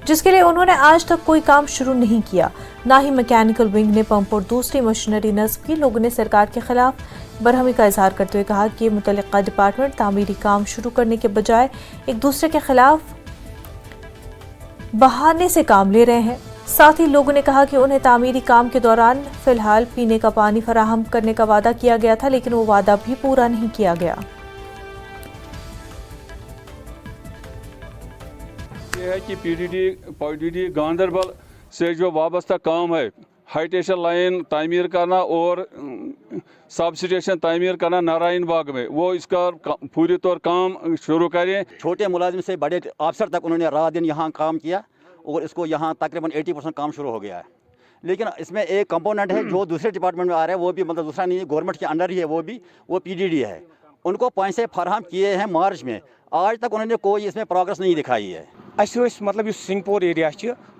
जिसके लिए उन्होंने आज तक कोई काम शुरू नहीं किया, ना ही मैकेनिकल विंग ने पंप और दूसरी मशीनरी नस्ब की। लोगों ने सरकार के खिलाफ बरहमी का इजहार करते हुए कहा कि मुतल्लिका डिपार्टमेंट तामीरी काम शुरू करने के बजाय एक दूसरे के खिलाफ बहाने से काम ले रहे हैं। साथ ही लोगों ने कहा कि उन्हें तामीरी काम के दौरान फिलहाल पीने का पानी फराहम करने का वादा किया गया था, लेकिन वो वादा भी पूरा नहीं किया गया। ये है कि पीडीडी गांधरबल से जो वाबस्ता काम है, हाई टेंशन लाइन तामीर करना और सब स्टेशन तामीर करना नारायण बाग में, वो इसका पूरी तौर काम शुरू करें। छोटे मुलाजिम से बड़े अफसर तक उन्होंने रात दिन यहाँ काम किया और इसको यहाँ तकरीबन 80% काम शुरू हो गया है। लेकिन इसमें एक कंपोनेंट है जो दूसरे डिपार्टमेंट में आ रहा है, वो भी मतलब दूसरा नहीं है, गवर्नमेंट के अंडर ही है, वो पीडीडी है। उनको पैसे फराहम किए हैं मार्च में, आज तक उन्होंने कोई इसमें प्रोग्रेस नहीं दिखाई है। मतलब सिंहपुर एरिया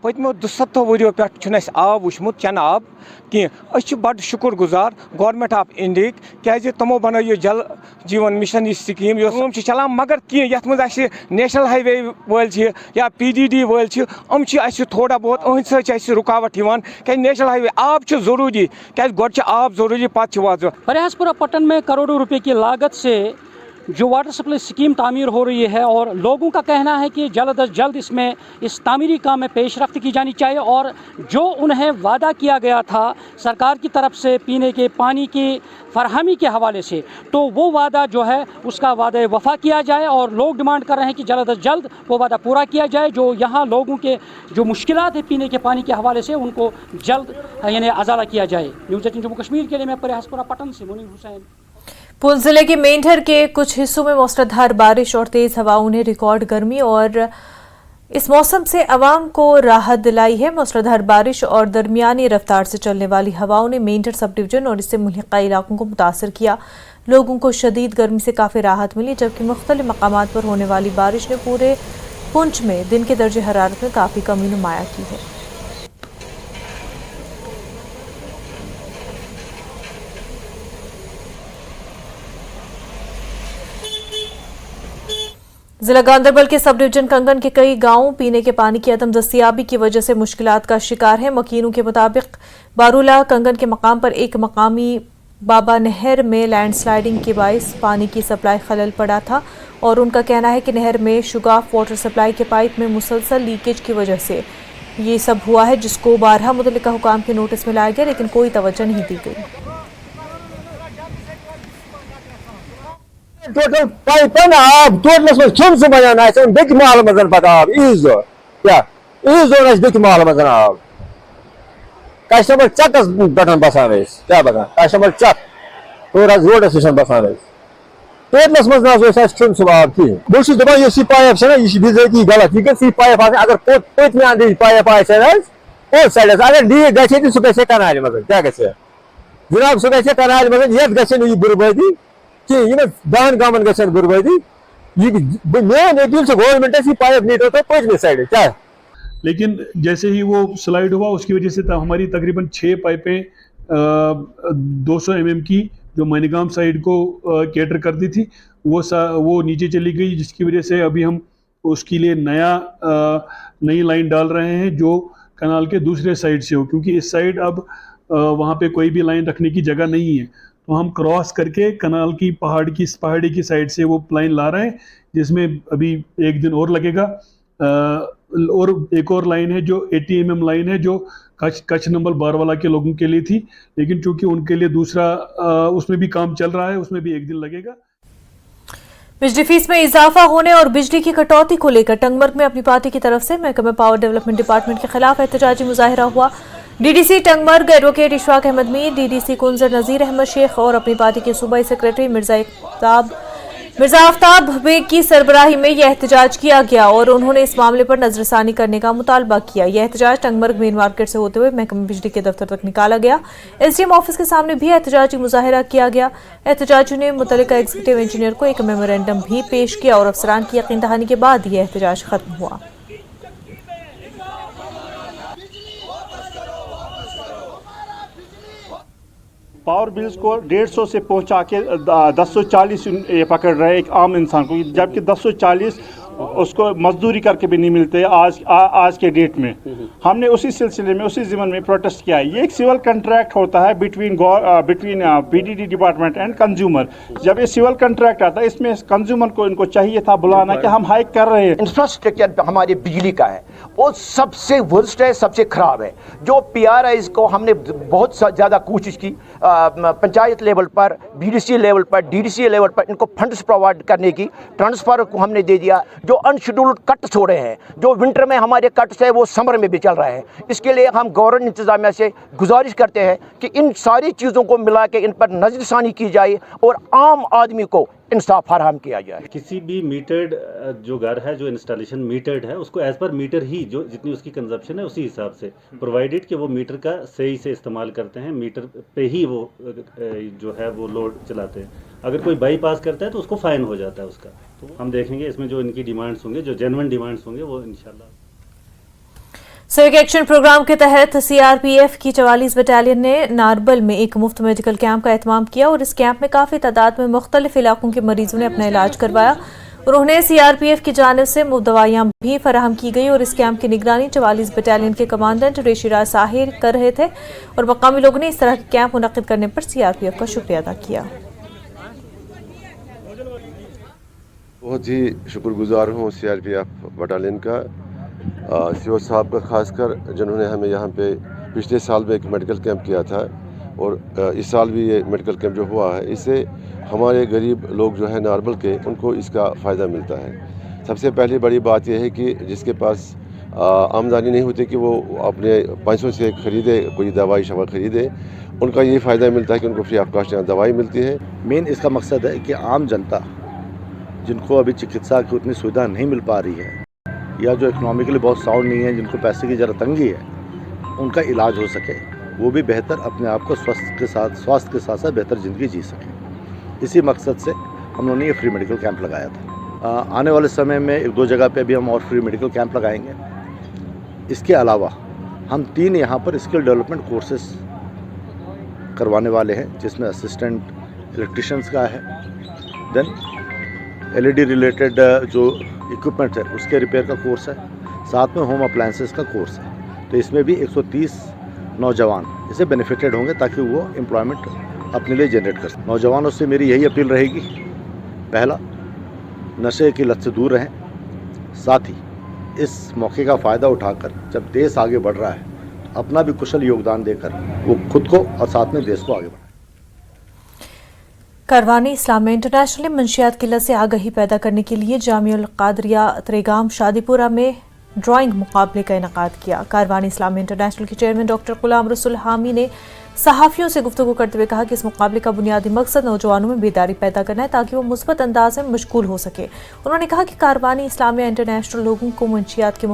पत्मो 200 वरियो पे आब वुचमुत चन आब कह बड़ शुक्र गुजार गवर्नमेंट ऑफ इंडिया क्या तमो बनो यह जल जीवन मिशन स्कीम चलान, मगर कह ये नेशनल हाईवे वाल या पीडीडी वाल थोड़ा बहुत अहद सत रुकावट क्या नेशनल हाईवे आब जरूरी क्या गोड आब जरूरी पत् वाज। परिहासपुरा पट्टन में करोड़ों रुपए की लागत से जो वाटर सप्लाई स्कीम तामीर हो रही है और लोगों का कहना है कि जल्द अज जल्द इसमें इस तामीरी काम में पेशरफ्त की जानी चाहिए और जो उन्हें वादा किया गया था सरकार की तरफ से पीने के पानी की फरहमी के हवाले से, तो वो वादा जो है उसका वादा वफा किया जाए और लोग डिमांड कर रहे हैं कि जल्द अज जल्द वो वादा पूरा किया जाए। जो यहाँ लोगों के जो मुश्किलात है पीने के पानी के हवाले से उनको जल्द यानी अजाला किया जाए। न्यूज़ 18 जम्मू कश्मीर के लिए मैं परिहासपुरा पटन से मुनीर हुसैन। पुंछ जिले के मेंढर के कुछ हिस्सों में मूसलाधार बारिश और तेज हवाओं ने रिकॉर्ड गर्मी और इस मौसम से अवाम को राहत दिलाई है। मूसलाधार बारिश और दरमियानी रफ्तार से चलने वाली हवाओं ने मेंढर सब डिवीजन और इससे मुल्हिका इलाकों को मुतासर किया। लोगों को शदीद गर्मी से काफ़ी राहत मिली, जबकि मुख्तलिफ मकामात पर होने वाली बारिश ने पूरे पुंछ में दिन के दर्जे हरारत में काफ़ी कमी नुमाया की है। जिला गांधरबल के सब डिवीजन कंगन के कई गांवों पीने के पानी की अदम दस्तियाबी की वजह से मुश्किलात का शिकार है। मकीनों के मुताबिक बारूला कंगन के मकाम पर एक मकामी बाबा नहर में लैंडस्लाइडिंग के बायस पानी की सप्लाई खलल पड़ा था और उनका कहना है कि नहर में शुगाफ वाटर सप्लाई के पाइप में मुसलसल लीकेज की वजह से ये सब हुआ है, जिसको 12 मुतल्लिका हुकाम के नोटिस में लाया गया, लेकिन कोई तवज्जो नहीं दी गई। टोटल पाइपन आब टोटलस में छुम से बयान आए बिक माल मजन पता आब इज दो क्या इज दो बिक माल मजन आब कस्टमर चकस पे बसान क्या बता कस्टमर चक तो रोड स्टेशन बसान टोटलस मज सुबह आब कहें बहुत दपान यह पाइप यह बिजाती गलत यह पाइप अगर पत्म अंद पाइप और साइड अगर लीक गि सह गि कनाल मज क्या ग जनाब सह गि कनाल मज ये गि बुर्बादी कहें 10 गांवन ग बुर्बादी मेन अपील गवर्नमेंट पाइप नीटो तो पत्म साइड क्या। लेकिन जैसे ही वो स्लाइड हुआ उसकी वजह से हमारी तकरीबन 6 पाइपें 200 mm की जो मैनीगाम साइड को कैटर करती थी वो नीचे चली गई, जिसकी वजह से अभी हम उसके लिए नई लाइन डाल रहे हैं जो कनाल के दूसरे साइड से हो, क्योंकि इस साइड अब वहाँ पे कोई भी लाइन रखने की जगह नहीं है। तो हम क्रॉस करके कनाल की पहाड़ी की साइड से वो लाइन ला रहे हैं, जिसमें अभी 1 दिन और लगेगा। और एक और लाइन है जो 80 mm लाइन है जो कच्छ नंबर बारवाला के लोगों के लिए थी, लेकिन चूंकि उनके लिए दूसरा उसमें भी काम चल रहा है, उसमें भी 1 दिन लगेगा। बिजली फीस में इजाफा होने और बिजली की कटौती को लेकर टंगमर्ग में अपनी पार्टी की तरफ से महकमा पावर डेवलपमेंट डिपार्टमेंट के खिलाफ एहतजाजी मुजाहिरा हुआ। DDC Tangmarg advocate Ishfaq Ahmad Mir, DDC Kunzer Nazir Ahmad Sheikh और अपनी पार्टी के सूबाई सेक्रेटरी मिर्जा आफ्ताब बेग की सरबराही में यह एहतजाज किया गया और उन्होंने इस मामले पर नजरसानी करने का मुतालबा किया। यह एहतजाज टंगमर्ग मेन मार्केट से होते हुए महकमा बिजली के दफ्तर तक निकाला गया। एसडीएम ऑफिस के सामने भी एहतजाजी मुजाहिरा किया गया। एहतजाजियों ने मुतल्लिका एग्जीक्यूटिव इंजीनियर को एक मेमोरेंडम भी पेश किया और अफसरान की यकीन दहानी के बाद यह एहतजाज खत्म हुआ। पावर बिल्स को 150 से पहुंचा के 1040 ये पकड़ रहे एक आम इंसान को, जबकि 1040 उसको मजदूरी करके भी नहीं मिलते आज के डेट में। हमने उसी सिलसिले में उसी ज़िम्मन में प्रोटेस्ट किया है। ये एक सिविल कॉन्ट्रैक्ट होता है between PDD department and consumer. जब ये सिविल कॉन्ट्रैक्ट आता है इसमें कंज्यूमर को इनको चाहिए था बुलाना कि हम हाइक कर रहे हैं। इंफ्रास्ट्रक्चर हमारी बिजली का है वो सबसे वर्स्ट है, सबसे खराब है। जो PRIs को हमने बहुत ज़्यादा कोशिश की पंचायत लेवल पर, BDC लेवल पर, DDC लेवल पर इनको फंड्स प्रोवाइड करने की, ट्रांसफर को हमने दे दिया। जो अनशेड्यूल्ड कट्स हो रहे हैं, जो विंटर में हमारे कट्स है वो समर में भी चल रहा है। इसके लिए हम गवर्नमेंट इंतजामिया से गुजारिश करते हैं कि इन सारी चीज़ों को मिला के इन पर नजरसानी की जाए और आम आदमी को इंसाफ फराहम किया जाए। किसी भी मीटर्ड जो घर है, जो इंस्टॉलेशन मीटर्ड है, उसको एज पर मीटर ही जो जितनी उसकी कंजप्शन है उसी हिसाब से, प्रोवाइडेड कि वो मीटर का सही से इस्तेमाल करते हैं, मीटर पे ही वो जो है वो लोड चलाते हैं। अगर कोई बाईपास करता है तो उसको फाइन हो जाता है उसका। तो हम देखेंगे इसमें जो इनकी डिमांड्स होंगे, जो जेन्युइन डिमांड्स होंगे, वो इंशाल्लाह। सिविक एक्शन प्रोग्राम के तहत CRPF की 44 बटालियन ने नारबल में एक मुफ्त मेडिकल कैंप का एहतमाम किया और इस कैंप में काफ़ी तादाद में मुख्तलिफ इलाकों के मरीजों ने अपना इलाज करवाया। उन्होंने CRPF की जानिब से मुफ्त दवाइयाँ भी फराहम की गई और इस कैंप की निगरानी 44 बटालियन के कमांडेंट रेशीराज साहिर कर रहे थे और मकामी लोगों ने इस तरह के कैंप मुनक्किद करने पर CRPF का शुक्रिया अदा किया। बहुत ही शुक्रगुजार हूँ CRPF बटालियन का, सीओ साहब का खासकर, जिन्होंने हमें यहाँ पे पिछले साल भी एक मेडिकल कैंप किया था और इस साल भी ये मेडिकल कैंप जो हुआ है इससे हमारे गरीब लोग जो है नारबल के, उनको इसका फ़ायदा मिलता है। सबसे पहली बड़ी बात यह है कि जिसके पास आमदनी नहीं होती कि वो अपने पैसों से ख़रीदे कोई दवाई शवा ख़रीदे, उनका ये फ़ायदा मिलता है कि उनको फ्री ऑफ कॉस्ट यहाँ दवाई मिलती है। मेन इसका मकसद है कि आम जनता जिनको अभी चिकित्सा की उतनी सुविधा नहीं मिल पा रही है या जो इकोनॉमिकली बहुत साउंड नहीं है, जिनको पैसे की ज़रा तंगी है, उनका इलाज हो सके, वो भी बेहतर अपने आप को स्वास्थ्य के साथ साथ बेहतर ज़िंदगी जी सके। इसी मकसद से हम लोगों ने ये फ्री मेडिकल कैंप लगाया था। आने वाले समय में 1-2 जगह पे भी हम और फ्री मेडिकल कैंप लगाएंगे। इसके अलावा हम 3 यहाँ पर स्किल डेवलपमेंट कोर्सेस करवाने वाले हैं, जिसमें असिस्टेंट इलेक्ट्रिशियंस का है, देन LED रिलेटेड जो इक्विपमेंट है उसके रिपेयर का कोर्स है, साथ में होम अप्लायंसेस का कोर्स है। तो इसमें भी 130 नौजवान इससे बेनिफिटेड होंगे ताकि वो एम्प्लॉयमेंट अपने लिए जनरेट कर सकें। नौजवानों से मेरी यही अपील रहेगी, पहला नशे की लत से दूर रहें, साथ ही इस मौके का फ़ायदा उठाकर जब देश आगे बढ़ रहा है तो अपना भी कुशल योगदान देकर वो खुद को और साथ में देश को आगे बढ़ाएं। कारवानी इस्लाम में इंटरनेशनल मंशियात किल्लत से आगाही पैदा करने के लिए जामिउल कादरिया त्रेगाम शादीपुरा में ड्राइंग मुकाबले का इनेकाद किया। कारवानी इस्लामी इंटरनेशनल के चेयरमैन डॉक्टर गुलाम रसूल हामी ने सहाफ़ियों से गुफ्तगू करते हुए कहा कि इस मुकाबले का बुनियादी मकसद नौजवानों में बेदारी पैदा करना है ताकि वो मुस्बत अंदाज में मशगूल हो सके। उन्होंने कहा कि कारवानी इस्लामिया इंटरनेशनल लोगों को मंशियात के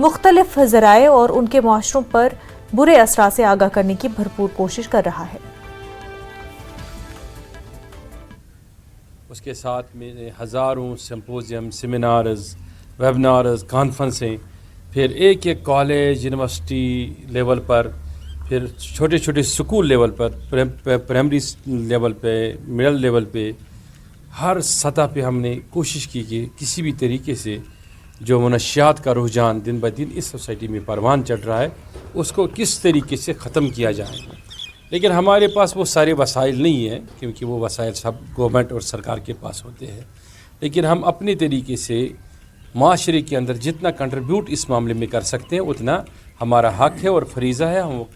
मुख्तलिफ ज़राए और उनके मुआशरों पर बुरे असरात से आगाह करने की भरपूर कोशिश कर रहा है। उसके साथ में हज़ारों सिम्पोजियम, सेमिनार्स, वेबिनार्स, कॉन्फ्रेंसें, फिर एक एक कॉलेज, यूनिवर्सिटी लेवल पर, फिर छोटे छोटे स्कूल लेवल पर, प्राइमरी लेवल पे, मिडिल लेवल पे, हर सतह पे हमने कोशिश की कि किसी भी तरीके से जो मनशियात का रुझान दिन ब दिन इस सोसाइटी में परवान चढ़ रहा है उसको किस तरीके से ख़त्म किया जाए। लेकिन हमारे पास वो सारे वसाइल नहीं है, क्योंकि वो वसाइल सब गवर्नमेंट और सरकार के पास होते हैं। लेकिन हम अपने तरीके से माशरे के अंदर जितना कंट्रीब्यूट इस मामले में कर सकते हैं उतना हमारा हक है और फरीज़ा है। हम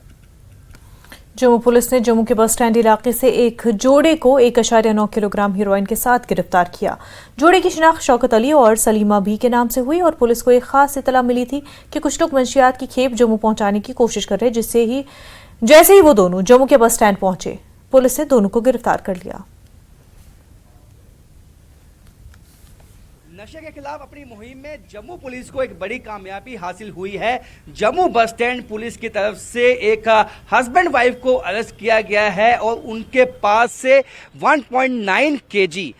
जम्मू पुलिस ने जम्मू के बस स्टैंड इलाके से एक जोड़े को 1.9 किलोग्राम हीरोइन के साथ गिरफ्तार किया। जोड़े की शिनाख्त शौकत अली और सलीमा बी के नाम से हुई और पुलिस को एक खास इतला मिली थी कि कुछ लोग मंशियात की खेप जम्मू पहुंचाने की कोशिश कर रहे, जैसे ही वो दोनों जम्मू के बस स्टैंड पहुंचे पुलिस ने दोनों को गिरफ्तार कर लिया। नशे के खिलाफ अपनी मुहिम में जम्मू पुलिस को एक बड़ी कामयाबी हासिल हुई है। जम्मू बस स्टैंड पुलिस की तरफ से एक हस्बैंड वाइफ को अरेस्ट किया गया है और उनके पास से 1.9 केजी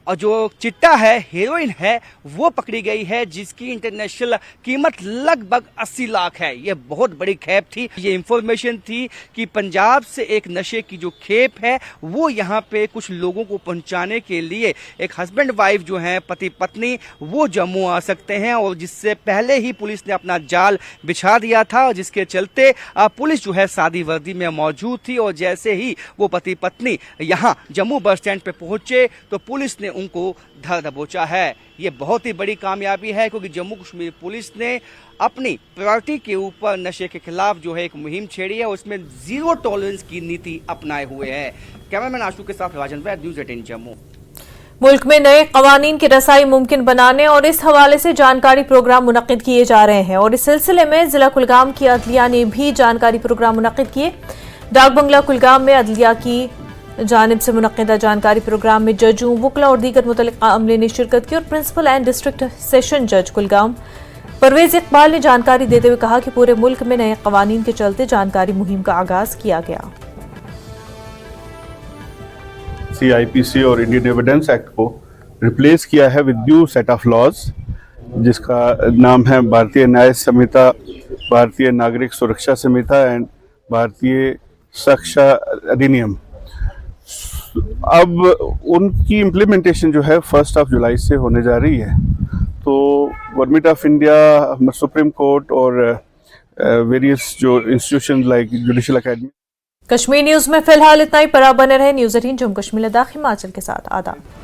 और जो चिट्टा है, हेरोइन है, वो पकड़ी गई है, जिसकी इंटरनेशनल कीमत लगभग 80 लाख है। ये बहुत बड़ी खेप थी। ये इंफॉर्मेशन थी कि पंजाब से एक नशे की जो खेप है वो यहाँ पे कुछ लोगों को पहुँचाने के लिए एक हस्बैंड वाइफ जो हैं, पति पत्नी, वो जम्मू आ सकते हैं, और जिससे पहले ही पुलिस ने अपना जाल बिछा दिया था, जिसके चलते पुलिस जो है सादी वर्दी में मौजूद थी। और जैसे ही वो पति पत्नी यहाँ जम्मू बस स्टैंड पे पहुँचे तो पुलिस ने उनको धर दबोचा है। ये बहुत ही बड़ी कामयाबी है, क्योंकि जम्मू कश्मीर पुलिस ने अपनी प्रायोरिटी के ऊपर नशे के खिलाफ जो है एक मुहिम छेड़ी है, उसमें जीरो टॉलरेंस की नीति अपनाए हुए है। कैमरामैन आशु के साथ राजन वैद, न्यूज़ 18 जम्मू। मुल्क में नए कवानीन की रसाई मुमकिन बनाने और इस हवाले से जानकारी प्रोग्राम मुनक्किद किए जा रहे हैं और इस सिलसिले में जिला कुलगाम की अदलिया ने भी जानकारी प्रोग्राम मुनक्किद किए। डाक बंगला कुलगाम में अदलिया की जानिब से मुनक्किदा जानकारी प्रोग्राम में जजों, वकला और दीगर मुतल्लिका अमले ने शिरकत की और प्रिंसिपल एंड डिस्ट्रिक्ट सेशन जज कुलगाम परवेज इकबाल ने जानकारी देते हुए कहा कि पूरे मुल्क में नए कवानीन के चलते जानकारी मुहिम का आगाज किया गया। CIPC और इंडियन एविडेंस एक्ट को रिप्लेस किया है with new set of laws, जिसका नाम है भारतीय न्याय संहिता, भारतीय नागरिक सुरक्षा संहिता एंड भारतीय साक्ष्य अधिनियम। अब उनकी इम्प्लीमेंटेशन जो है 1 जुलाई से होने जा रही है। तो government of India, supreme court और वेरियस जो institution like judicial academy. Kashmir news में फिलहाल इतना ही। पर आप बने रहे न्यूज़ 18 जम्मू कश्मीर लद्दाख हिमाचल के साथ। आदाब।